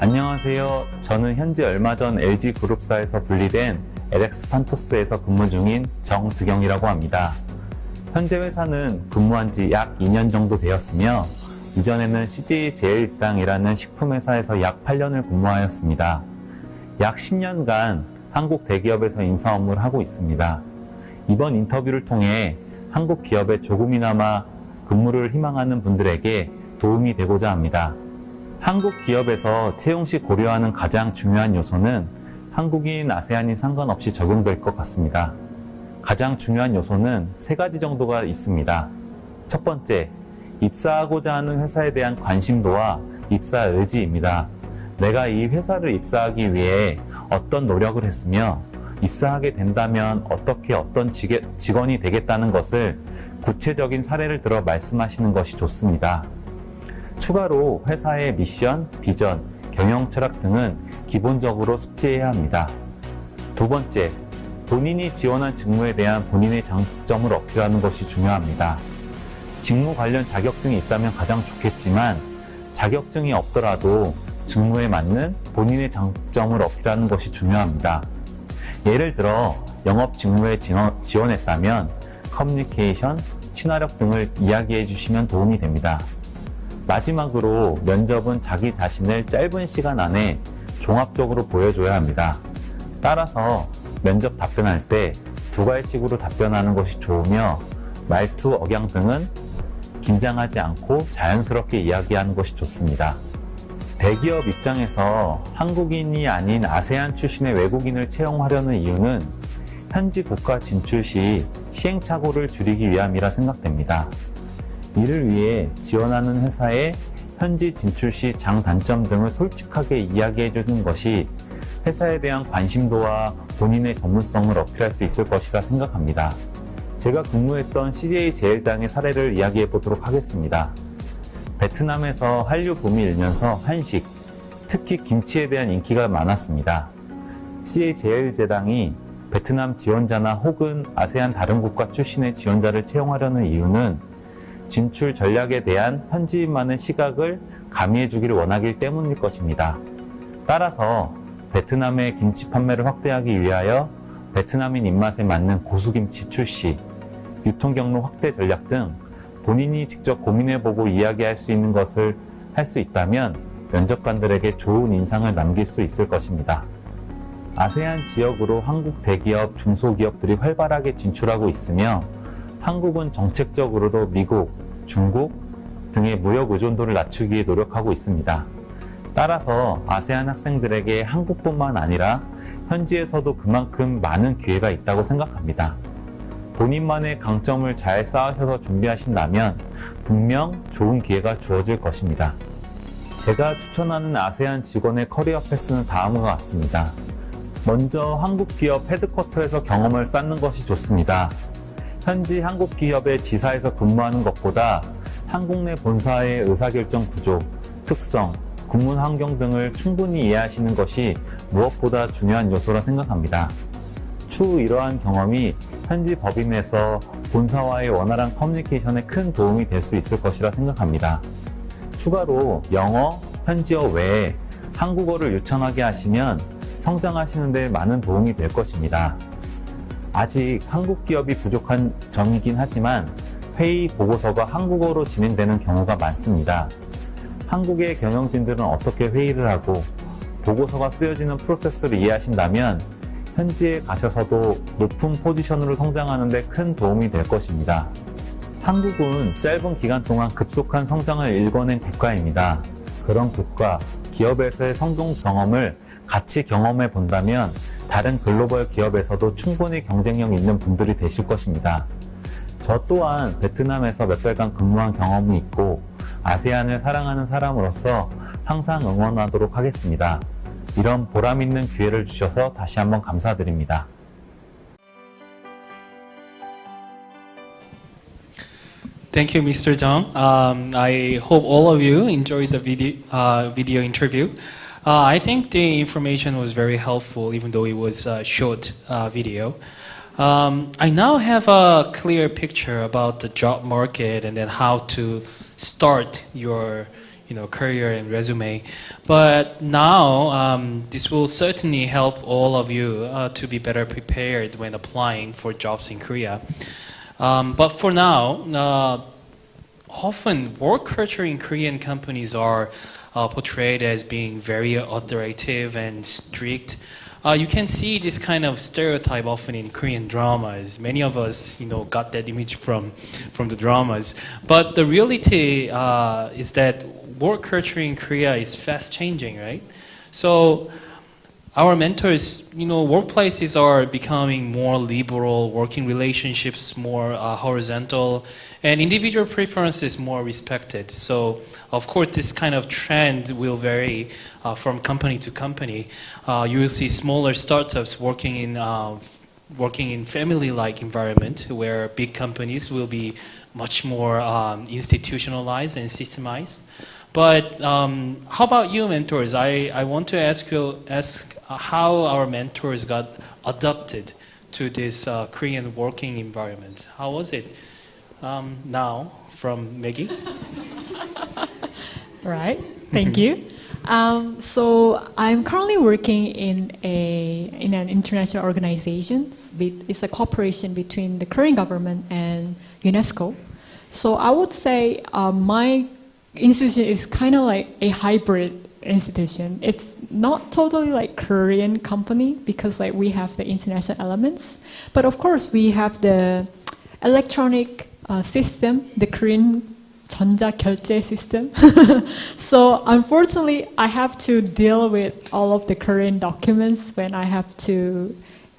안녕하세요. 저는 현재 얼마 전 LG그룹사에서 분리된 LX 판토스에서 근무 중인 정득영이라고 합니다. 현재 회사는 근무한 지 약 2년 정도 되었으며 이전에는 CJ 제일제당이라는 식품회사에서 약 8년을 근무하였습니다. 약 10년간 한국 대기업에서 인사 업무를 하고 있습니다. 이번 인터뷰를 통해 한국 기업에 조금이나마 근무를 희망하는 분들에게 도움이 되고자 합니다. 한국 기업에서 채용 시 고려하는 가장 중요한 요소는 한국인, 아세안인 상관없이 적용될 것 같습니다. 가장 중요한 요소는 3가지 정도가 있습니다. 첫 번째, 입사하고자 하는 회사에 대한 관심도와 입사 의지입니다. 내가 이 회사를 입사하기 위해 어떤 노력을 했으며 입사하게 된다면 어떻게 어떤 직원이 되겠다는 것을 구체적인 사례를 들어 말씀하시는 것이 좋습니다. 추가로 회사의 미션, 비전, 경영 철학 등은 기본적으로 숙지해야 합니다. 두 번째, 본인이 지원한 직무에 대한 본인의 장점을 어필하는 것이 중요합니다. 직무 관련 자격증이 있다면 가장 좋겠지만 자격증이 없더라도 직무에 맞는 본인의 장점을 어필하는 것이 중요합니다. 예를 들어 영업 직무에 지원했다면 커뮤니케이션, 친화력 등을 이야기해 주시면 도움이 됩니다. 마지막으로 면접은 자기 자신을 짧은 시간 안에 종합적으로 보여줘야 합니다. 따라서 면접 답변할 때 2가지식으로 답변하는 것이 좋으며 말투, 억양 등은 긴장하지 않고 자연스럽게 이야기하는 것이 좋습니다. 대기업 입장에서 한국인이 아닌 아세안 출신의 외국인을 채용하려는 이유는 현지 국가 진출 시 시행착오를 줄이기 위함이라 생각됩니다. 이를 위해 지원하는 회사의 현지 진출 시 장단점 등을 솔직하게 이야기해 주는 것이 회사에 대한 관심도와 본인의 전문성을 어필할 수 있을 것이라 생각합니다. 제가 근무했던 CJ 제일당의 사례를 이야기해 보도록 하겠습니다. 베트남에서 한류 붐이 일면서 한식, 특히 김치에 대한 인기가 많았습니다. CJ 제일제당이 베트남 지원자나 혹은 아세안 다른 국가 출신의 지원자를 채용하려는 이유는 진출 전략에 대한 현지인만의 시각을 가미해 주기를 원하기 때문일 것입니다. 따라서 베트남의 김치 판매를 확대하기 위하여 베트남인 입맛에 맞는 고수김치 출시, 유통 경로 확대 전략 등 본인이 직접 고민해보고 이야기할 수 있는 것을 할 수 있다면 면접관들에게 좋은 인상을 남길 수 있을 것입니다. 아세안 지역으로 한국 대기업, 중소기업들이 활발하게 진출하고 있으며 한국은 정책적으로도 미국, 중국 등의 무역 의존도를 낮추기 위해 노력하고 있습니다. 따라서 아세안 학생들에게 한국뿐만 아니라 현지에서도 그만큼 많은 기회가 있다고 생각합니다. 본인만의 강점을 잘 쌓으셔서 준비하신다면 분명 좋은 기회가 주어질 것입니다. 제가 추천하는 아세안 직원의 커리어 패스는 다음과 같습니다. 먼저 한국 기업 헤드쿼터에서 경험을 쌓는 것이 좋습니다. 현지 한국 기업의 지사에서 근무하는 것보다 한국 내 본사의 의사결정 구조, 특성, 근무 환경 등을 충분히 이해하시는 것이 무엇보다 중요한 요소라 생각합니다. 추후 이러한 경험이 현지 법인에서 본사와의 원활한 커뮤니케이션에 큰 도움이 될 수 있을 것이라 생각합니다. 추가로 영어, 현지어 외에 한국어를 유창하게 하시면 성장하시는 데 많은 도움이 될 것입니다. 아직 한국 기업이 부족한 점이긴 하지만 회의 보고서가 한국어로 진행되는 경우가 많습니다. 한국의 경영진들은 어떻게 회의를 하고 보고서가 쓰여지는 프로세스를 이해하신다면 현지에 가셔서도 높은 포지션으로 성장하는 데 큰 도움이 될 것입니다. 한국은 짧은 기간 동안 급속한 성장을 일궈낸 국가입니다. 그런 국가, 기업에서의 성공 경험을 같이 경험해 본다면 다른 글로벌 기업에서도 충분히 경쟁력 있는 분들이 되실 것입니다. 저 또한 베트남에서 몇 달간 근무한 경험이 있고 아세안을 사랑하는 사람으로서 항상 응원하도록 하겠습니다. 이런 보람 있는 기회를 주셔서 다시 한번 감사드립니다. Thank you, Mr. Jung. I hope all of you enjoyed the video interview. I think the information was very helpful, even though it was a short video. I now have a clear picture about the job market and then how to start your career and resume. But now, this will certainly help all of you to be better prepared when applying for jobs in Korea. But for now, often work culture in Korean companies are portrayed as being very authoritative and strict. You can see this kind of stereotype often in Korean dramas. Many of us, got that image from the dramas. But the reality is that work culture in Korea is fast changing, right? So our mentors, workplaces are becoming more liberal, working relationships more horizontal, and individual preferences more respected. So, of course, this kind of trend will vary from company to company. You will see smaller startups working in family-like environment, where big companies will be much more institutionalized and systemized. But how about you, mentors? I want to ask how our mentors got adapted to this Korean working environment. How was it? Now, from Maggie. Right. Thank you. So I'm currently working in an international organization. It's a cooperation between the Korean government and UNESCO. So I would say my institution is kind of like a hybrid institution. It's not totally like Korean company because we have the international elements, but of course we have the electronic system, the Korean 전자결제 system. So unfortunately, I have to deal with all of the Korean documents when I have to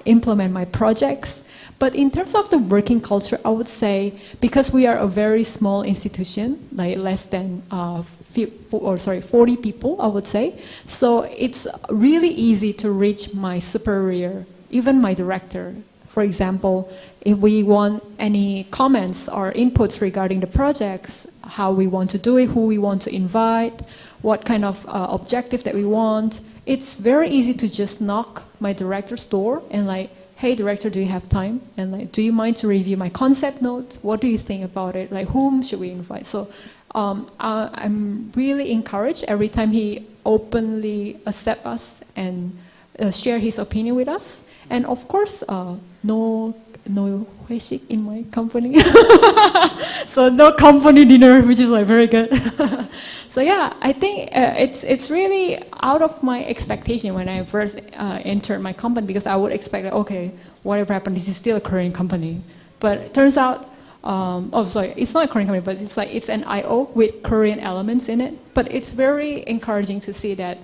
implement my projects. But in terms of the working culture, I would say because we are a very small institution, like less than 40 people, I would say. So it's really easy to reach my superior, even my director. For example, if we want any comments or inputs regarding the projects, how we want to do it, who we want to invite, what kind of objective that we want, it's very easy to just knock my director's door and hey director, do you have time? And do you mind to review my concept notes? What do you think about it? Whom should we invite? So I'm really encouraged every time he openly accepts us and share his opinion with us. And of course, no 회식 in my company. So no company dinner, which is very good. So yeah, I think it's really out of my expectation when I first entered my company, because I would expect okay, whatever happened, this is still a Korean company. But it turns out, it's not a Korean company, but it's an IO with Korean elements in it. But it's very encouraging to see that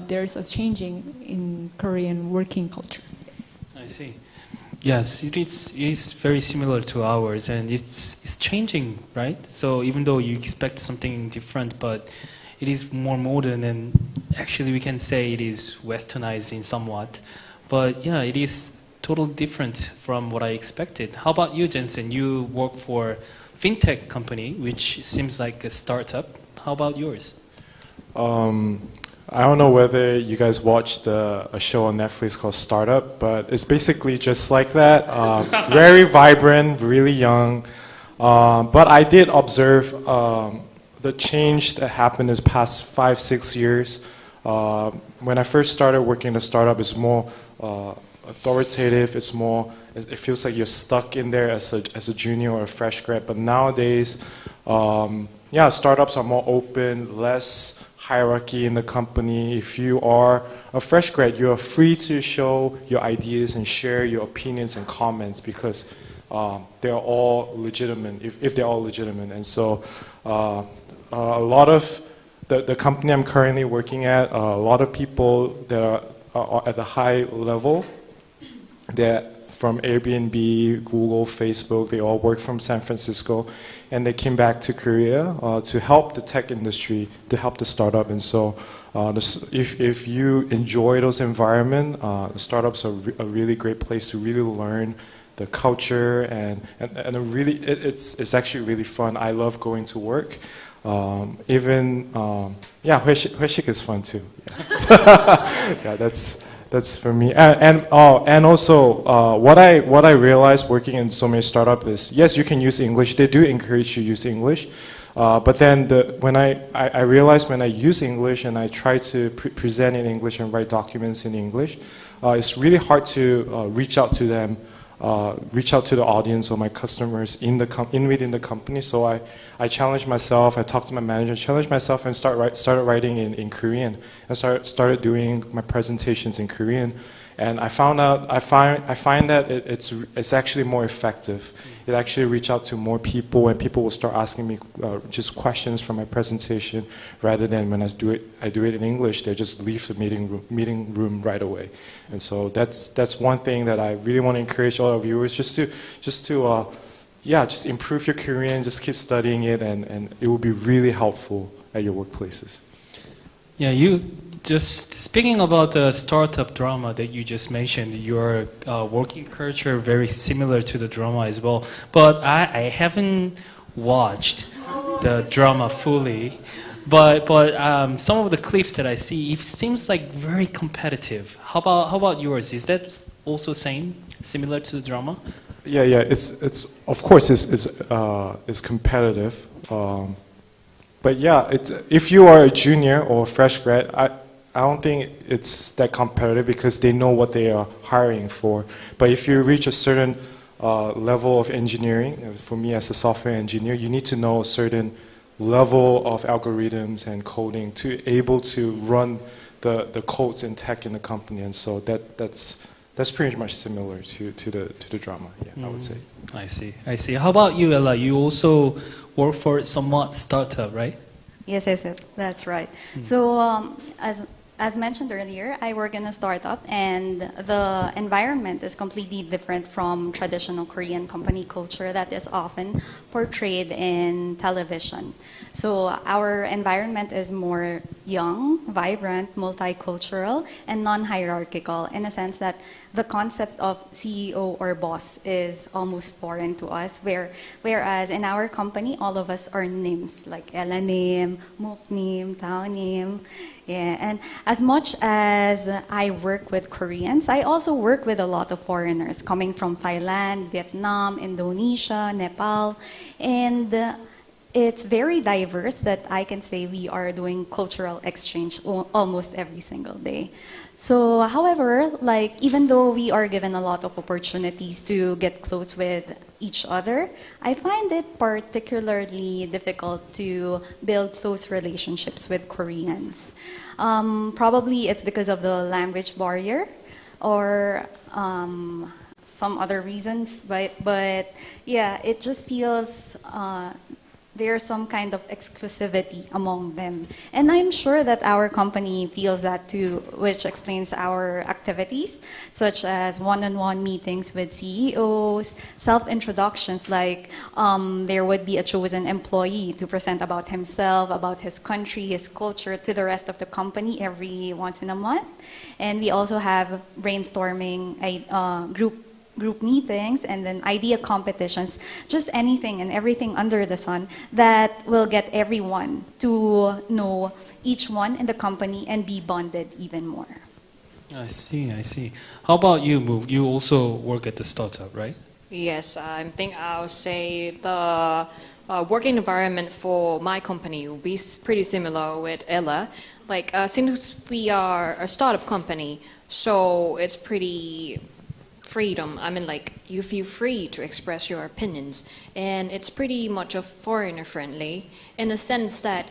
there's a changing in Korean working culture. I see. Yes, it is very similar to ours, and it's changing, right? So even though you expect something different, but it is more modern, and actually we can say it is westernized in somewhat. But yeah, it is totally different from what I expected. How about you, Jensen? You work for fintech company, which seems like a startup. How about yours? I don't know whether you guys watched a show on Netflix called Startup, but it's basically just like that. Very vibrant, really young. But I did observe the change that happened this past 5-6 years. When I first started working in a startup, it's more authoritative. It's more. It feels like you're stuck in there as a junior or a fresh grad. But nowadays, startups are more open, less hierarchy in the company. If you are a fresh grad, you are free to show your ideas and share your opinions and comments because they're all legitimate, if they're all legitimate. And so a lot of the company I'm currently working at, a lot of people that are at the high level, that from Airbnb, Google, Facebook, they all work from San Francisco, and they came back to Korea to help the tech industry, to help the startup. And so if you enjoy those environments, startups are a really great place to really learn the culture, and it's actually really fun. I love going to work. 회식 is fun too. Yeah, that's for me. And also what I realized working in so many startups is, yes, you can use English. They do encourage you to use English. But then when I realized when I use English and I try to present in English and write documents in English, it's really hard to reach out to them, reach out to the audience or my customers within the company. So I challenged myself. I talked to my manager, challenged myself, and started writing in Korean. I started doing my presentations in Korean, and I find that it's actually more effective. It actually reach out to more people, and people will start asking me just questions from my presentation, rather than when I do it in English, they just leave the meeting room right away. And so that's one thing that I really want to encourage all our viewers, just improve your Korean, just keep studying it, and it will be really helpful at your workplaces. Yeah, you just speaking about the startup drama that you just mentioned, your working culture very similar to the drama as well. But I haven't watched the drama fully. But some of the clips that I see, it seems like very competitive. How about yours? Is that also similar to the drama? Yeah. It's of course it's competitive. But yeah, if you are a junior or a fresh grad, I don't think it's that competitive because they know what they are hiring for. But if you reach a certain level of engineering, for me as a software engineer, you need to know a certain level of algorithms and coding to able to run the codes and tech in the company. And so that's pretty much similar to the drama. Yeah, I would say. I see. How about you, Ella? You also work for somewhat startup, right? Yes, that's right. So as mentioned earlier, I work in a startup, and the environment is completely different from traditional Korean company culture that is often portrayed in television. So our environment is more young, vibrant, multicultural, and non-hierarchical, in a sense that the concept of CEO or boss is almost foreign to us, whereas in our company, all of us are names, like Ella name, Mook name, Tao name. Yeah, and as much as I work with Koreans, I also work with a lot of foreigners coming from Thailand, Vietnam, Indonesia, Nepal, and it's very diverse that I can say we are doing cultural exchange almost every single day. So, however, even though we are given a lot of opportunities to get close with each other, I find it particularly difficult to build close relationships with Koreans. Probably it's because of the language barrier or some other reasons, but yeah, it just feels there's some kind of exclusivity among them. And I'm sure that our company feels that too, which explains our activities, such as one-on-one meetings with CEOs, self-introductions, like there would be a chosen employee to present about himself, about his country, his culture to the rest of the company every once in a month. And we also have brainstorming group meetings, and then idea competitions, just anything and everything under the sun that will get everyone to know each one in the company and be bonded even more. I see, I see. How about you, Moo? You also work at the startup, right? Yes, I think I'll say the working environment for my company will be pretty similar with Ella. Like, since we are a startup company, so it's pretty freedom. I mean, like, you feel free to express your opinions, and it's pretty much a foreigner friendly in the sense that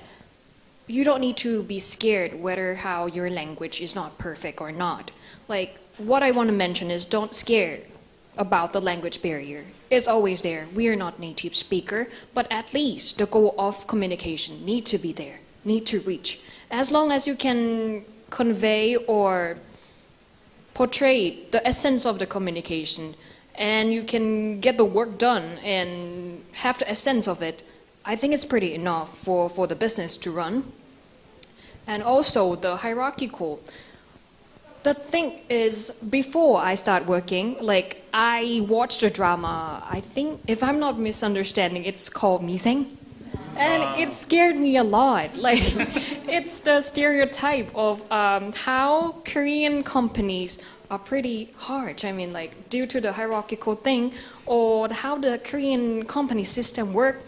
you don't need to be scared whether how your language is not perfect or not. Like, what I want to mention is don't scare about the language barrier. It's always there. We are not native speaker, but at least the goal of communication need to be there, need to reach. As long as you can convey or portray the essence of the communication, and you can get the work done and have the essence of it, I think it's pretty enough for the business to run. And also the hierarchical. The thing is, before I start working, like, I watched a drama, I think, if I'm not misunderstanding, it's called Miseng. And it scared me a lot. Like, it's the stereotype of how Korean companies are pretty harsh. I mean, like, due to the hierarchical thing, or how the Korean company system work.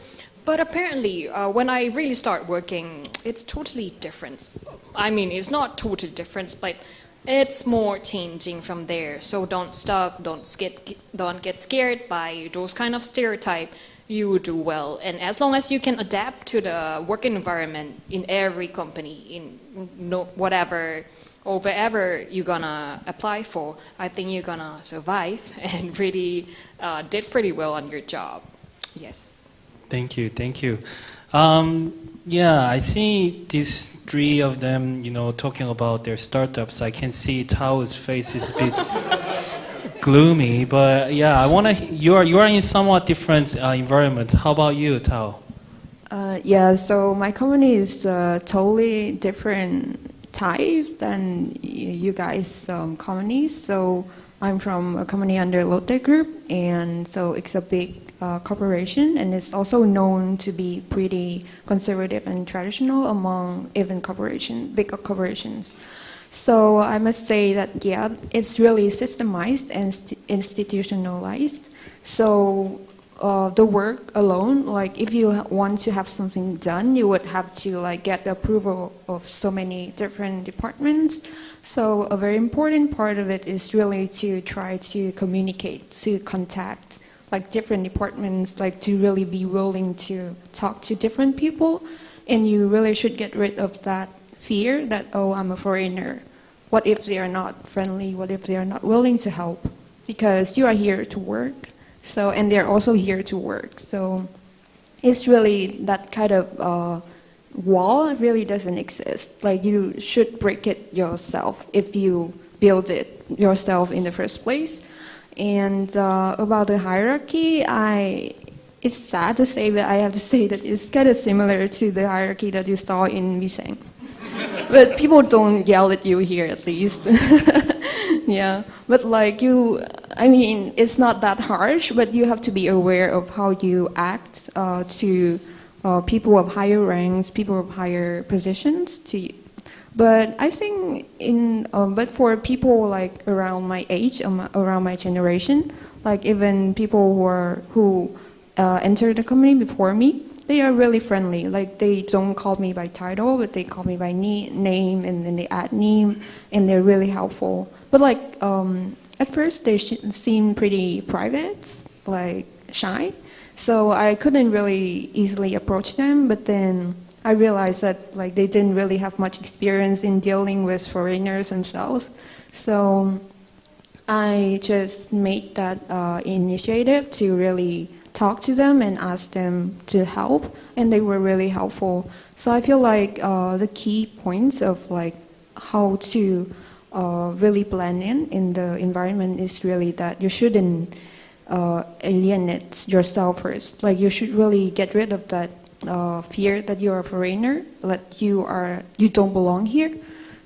But apparently, when I really start working, it's totally different. I mean, it's not totally different, but it's more changing from there. So don't get scared by those kind of stereotype. You will do well, and as long as you can adapt to the working environment in every company, in whatever or wherever you're gonna apply for, I think you're gonna survive and really did pretty well on your job. Yes. Thank you, thank you. Yeah, I see these three of them, you know, talking about their startups. I can see Tao's face is a bit gloomy, but yeah, I want to. You are in somewhat different environment. How about you, Tao? Yeah, so my company is totally different type than you guys' companies. So I'm from a company under Lotte Group, and so it's a big corporation, and it's also known to be pretty conservative and traditional among even big corporations. So I must say that, yeah, it's really systemized and institutionalized. So the work alone, like, if you want to have something done, you would have to, like, get the approval of so many different departments. So a very important part of it is really to try to communicate, to contact, like, different departments, like, to really be willing to talk to different people. And you really should get rid of that fear that, oh, I'm a foreigner. What if they are not friendly? What if they are not willing to help? Because you are here to work, so, and they're also here to work. So it's really that kind of wall really doesn't exist. Like, you should break it yourself if you build it yourself in the first place. And about the hierarchy, it's sad to say, but I have to say that it's kind of similar to the hierarchy that you saw in Miseng. But people don't yell at you here, at least. Yeah, but like I mean, it's not that harsh, but you have to be aware of how you act to people of higher ranks, people of higher positions. But I think but for people like around my age, around my generation, like even people who entered the company before me, they are really friendly. Like, they don't call me by title, but they call me by name, and then they add name, and they're really helpful. But like, at first they seemed pretty private, like shy. So I couldn't really easily approach them, but then I realized that, like, they didn't really have much experience in dealing with foreigners themselves. So I just made that initiative to really talked to them and asked them to help, and they were really helpful. So I feel like the key points of like how to really blend in the environment is really that you shouldn't alienate yourself first. Like you should really get rid of that fear that you're a foreigner, that you don't belong here,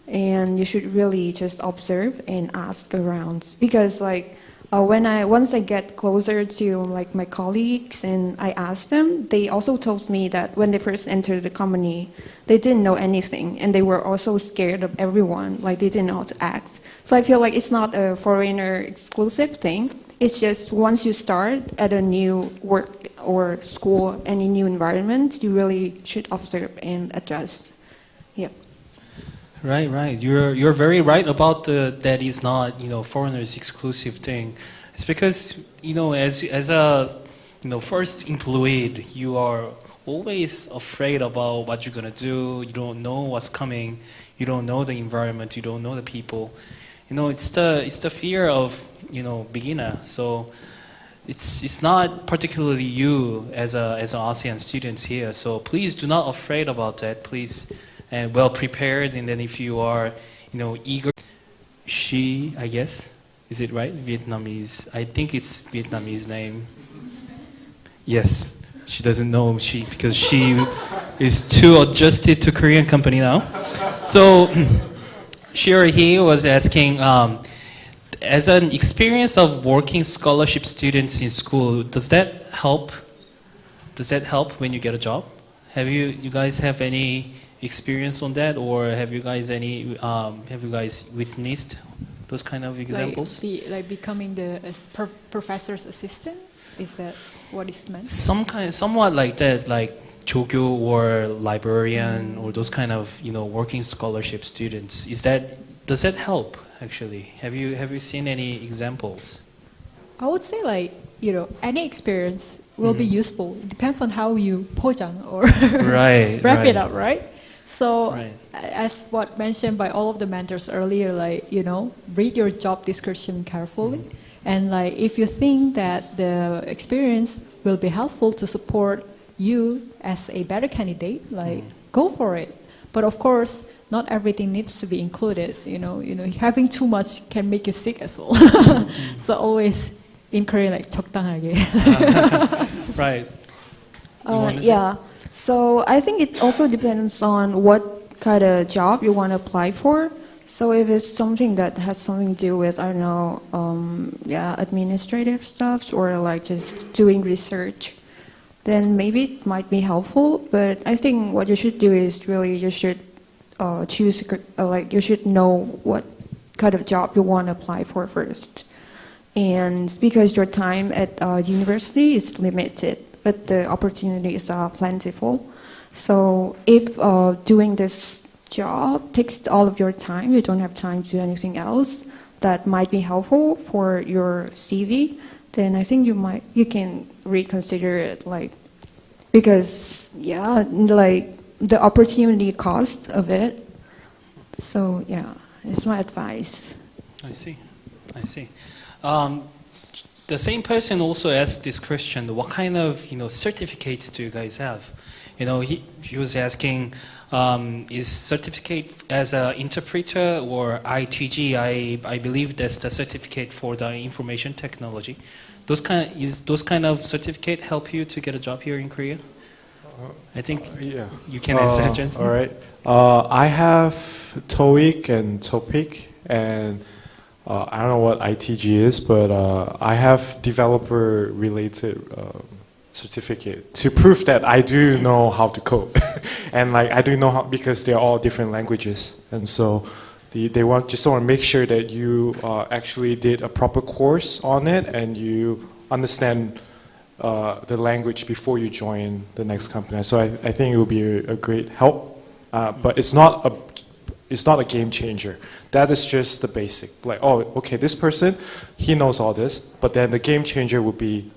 and you should really just observe and ask around. Because like once I get closer to like my colleagues and I asked them, they also told me that when they first entered the company, they didn't know anything, and they were also scared of everyone. Like they didn't know how to act. So I feel like it's not a foreigner exclusive thing. It's just once you start at a new work or school, any new environment, you really should observe and adjust. Yeah. Right, right. You're very right about that is not foreigners exclusive thing. It's because as a first employed, you are always afraid about what you're gonna do. You don't know what's coming. You don't know the environment. You don't know the people. It's the fear of beginner. So it's not particularly you as an ASEAN student here. So please do not afraid about that. Please, and well prepared. And then if you are eager, she, I guess, is it right? Vietnamese. I think it's Vietnamese name. Yes, she doesn't know because she is too adjusted to Korean company now. So she or he was asking, as an experience of working scholarship students in school, does that help? Does that help when you get a job? Have you guys have any experience on that, or have you guys witnessed those kind of examples? Like becoming the professor's assistant? Is that what is meant? Somewhat like that, like 조교 or librarian or those kind of working scholarship students. Does that help actually? Have you seen any examples? I would say like any experience will be useful. It depends on how you pojang or wrap it up, right? So as what mentioned by all of the mentors earlier, like read your job description carefully, and like if you think that the experience will be helpful to support you as a better candidate, like go for it. But of course, not everything needs to be included. Having too much can make you sick as well. So always in Korean, like 적당하게. Right. Yeah. So I think it also depends on what kind of job you want to apply for. So if it's something that has something to do with, I don't know, administrative stuff or like just doing research, then maybe it might be helpful. But I think what you should do is really you should choose, you should know what kind of job you want to apply for first. And because your time at university is limited, but the opportunities are plentiful. So if doing this job takes all of your time, you don't have time to do anything else that might be helpful for your CV, then I think you can reconsider it, because the opportunity cost of it. So it's my advice. I see. The same person also asked this question: what kind of certificates do you guys have? He was asking, is certificate as an interpreter or ITG? I believe that's the certificate for the information technology. Those kind of certificate help you to get a job here in Korea? I think you can answer, Jensen. All right. I have TOEIC and TOPIK, and I don't know what ITG is, but I have developer-related certificate to prove that I do know how to code, and I do know how, because they're all different languages, and so they just want to make sure that you actually did a proper course on it and you understand the language before you join the next company. So I think it will be a great help, but it's not a game changer. That is just the basic. Okay, this person, he knows all this, but then the game changer would be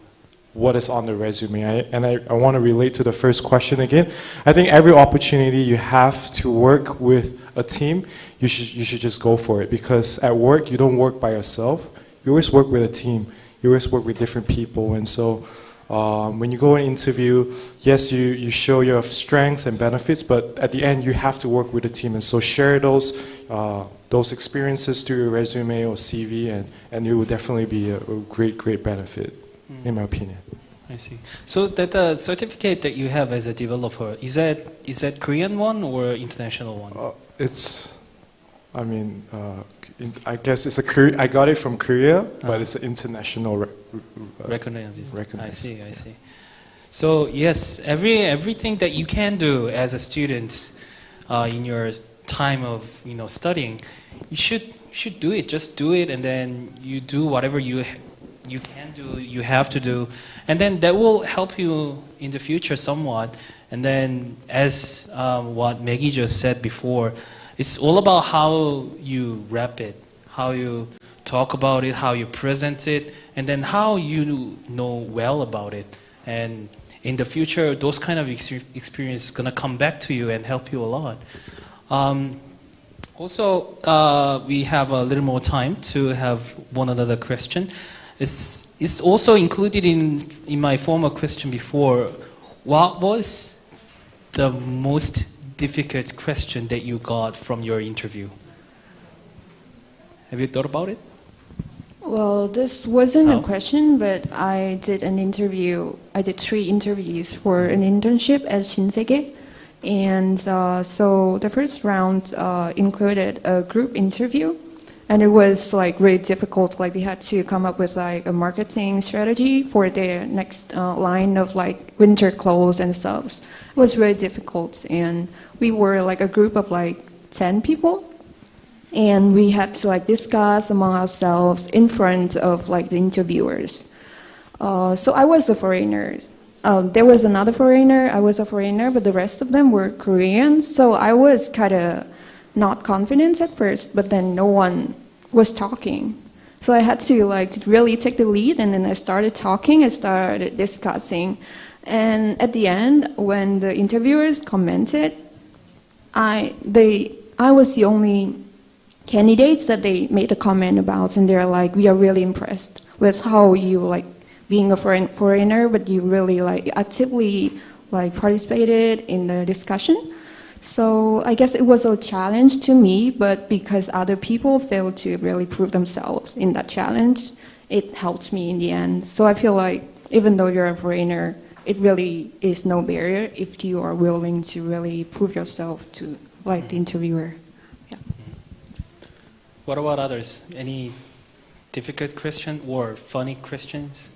what is on the resume. I want to relate to the first question again. I think every opportunity you have to work with a team, you should just go for it, because at work, you don't work by yourself. You always work with a team. You always work with different people, and so When you go and interview, yes, you show your strengths and benefits, but at the end you have to work with a team, and so share those experiences through your resume or CV, and it will definitely be a great benefit, in my opinion. I see. So that certificate that you have as a developer, is that Korean one or international one? I guess I got it from Korea, but it's an international recognized. I see. So yes, everything that you can do as a student in your time of studying, you should do it. Just do it, and then you do whatever you can do, you have to do, and then that will help you in the future somewhat. And then, as what Maggie just said before, it's all about how you wrap it, how you talk about it, how you present it, and then how you know well about it. And in the future, those kind of experience gonna come back to you and help you a lot. Also, we have a little more time to have one another question. It's also included in my former question before. What was the most difficult question that you got from your interview? Have you thought about it? Well, this wasn't a question, but I did an interview. I did 3 interviews for an internship at Shinsegae. And so the first round included a group interview. And it was like really difficult. Like we had to come up with like a marketing strategy for their next line of like winter clothes and stuff. It was really difficult. And we were like a group of like 10 people. And we had to like discuss among ourselves in front of like the interviewers. So I was a foreigner. There was another foreigner. I was a foreigner, but the rest of them were Korean. So I was kind of not confident at first, but then no one was talking. So I had to like really take the lead, and then I started talking, I started discussing. And at the end, when the interviewers commented, I was the only candidates that they made a comment about, and they're like, we are really impressed with how you like being a foreigner, but you really like actively like participated in the discussion. So I guess it was a challenge to me, but because other people failed to really prove themselves in that challenge, it helped me in the end. So I feel like even though you're a foreigner, it really is no barrier if you are willing to really prove yourself to like the interviewer. Yeah. What about others? Any difficult question or funny questions?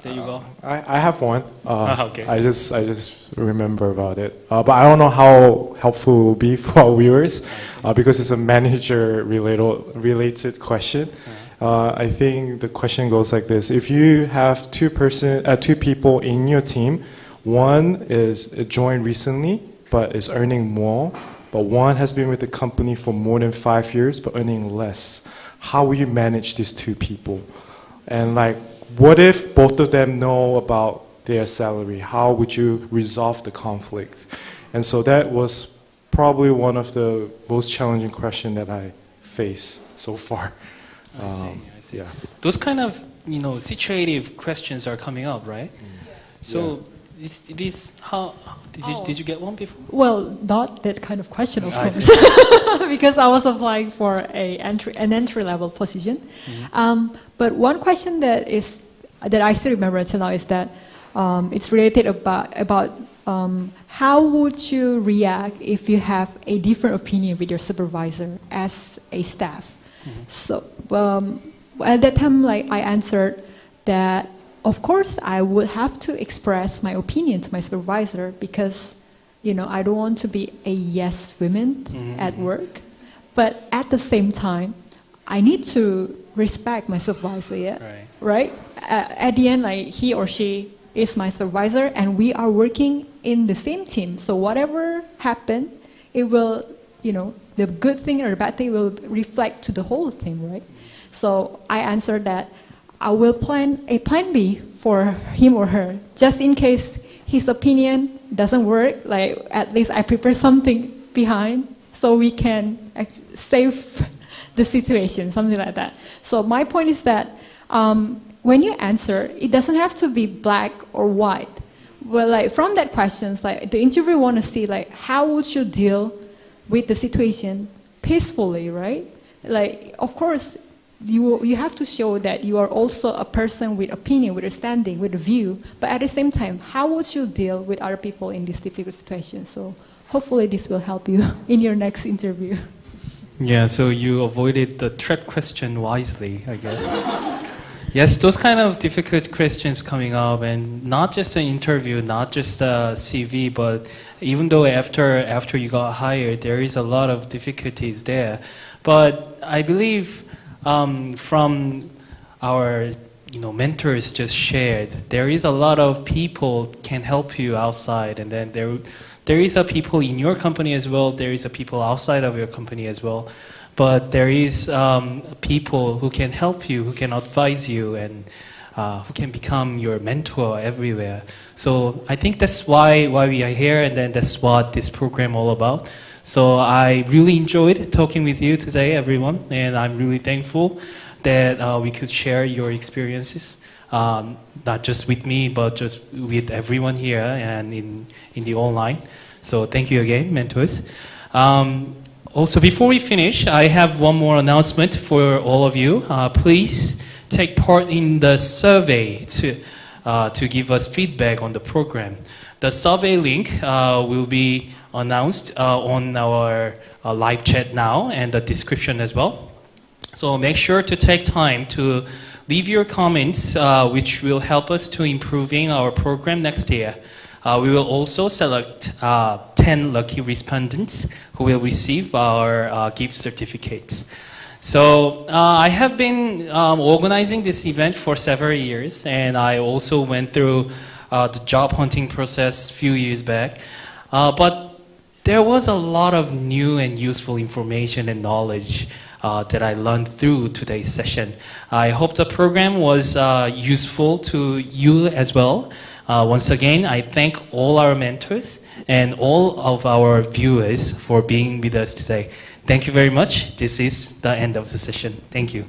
There you go. I have one. Okay. I just remember about it. But I don't know how helpful it will be for our viewers because it's a manager related question. I think the question goes like this: if you have two people in your team, one is joined recently but is earning more, but one has been with the company for more than 5 years but earning less, how will you manage these 2 people? And like, what if both of them know about their salary? How would you resolve the conflict? And so that was probably one of the most challenging questions that I face so far. I see. Yeah. Those kind of situative questions are coming up, right? So it is how did you get one before? Well, not that kind of question, of course, because I was applying for an entry-level position. But one question that I still remember until now is that it's related about how would you react if you have a different opinion with your supervisor as a staff? So at that time, like I answered that, of course, I would have to express my opinion to my supervisor because, I don't want to be a yes woman at work. But at the same time, I need to respect my supervisor, right? At the end, like he or she is my supervisor, and we are working in the same team. So whatever happened, it will, the good thing or the bad thing will reflect to the whole team, right? So I answered that I will plan a plan B for him or her, just in case his opinion doesn't work. Like at least I prepare something behind so we can save the situation, something like that. So my point is that when you answer, it doesn't have to be black or white. Well, like from that questions, like the interviewer want to see like how would you deal with the situation peacefully, right? Like, of course, you have to show that you are also a person with opinion, with a standing, with a view. But at the same time, how would you deal with other people in this difficult situation? So hopefully this will help you in your next interview. Yeah, so you avoided the trap question wisely, I guess. Yes, those kind of difficult questions coming up, and not just an interview, not just a CV, but even though after you got hired, there is a lot of difficulties there. But I believe from our mentors just shared, there is a lot of people can help you outside, and then there is a people in your company as well, there is a people outside of your company as well. But there is people who can help you, who can advise you, and who can become your mentor everywhere. So I think that's why we are here, and then that's what this program all about. So I really enjoyed talking with you today, everyone, and I'm really thankful that we could share your experiences, not just with me, but just with everyone here and in the online. So thank you again, mentors. Also, before we finish, I have one more announcement for all of you. Please take part in the survey to give us feedback on the program. The survey link will be announced on our live chat now and the description as well. So make sure to take time to leave your comments, which will help us to improving our program next year. We will also select 10 lucky respondents who will receive our gift certificates. So I have been organizing this event for several years, and I also went through the job hunting process a few years back. But there was a lot of new and useful information and knowledge that I learned through today's session. I hope the program was useful to you as well. Once again, I thank all our mentors and all of our viewers for being with us today. Thank you very much. This is the end of the session. Thank you.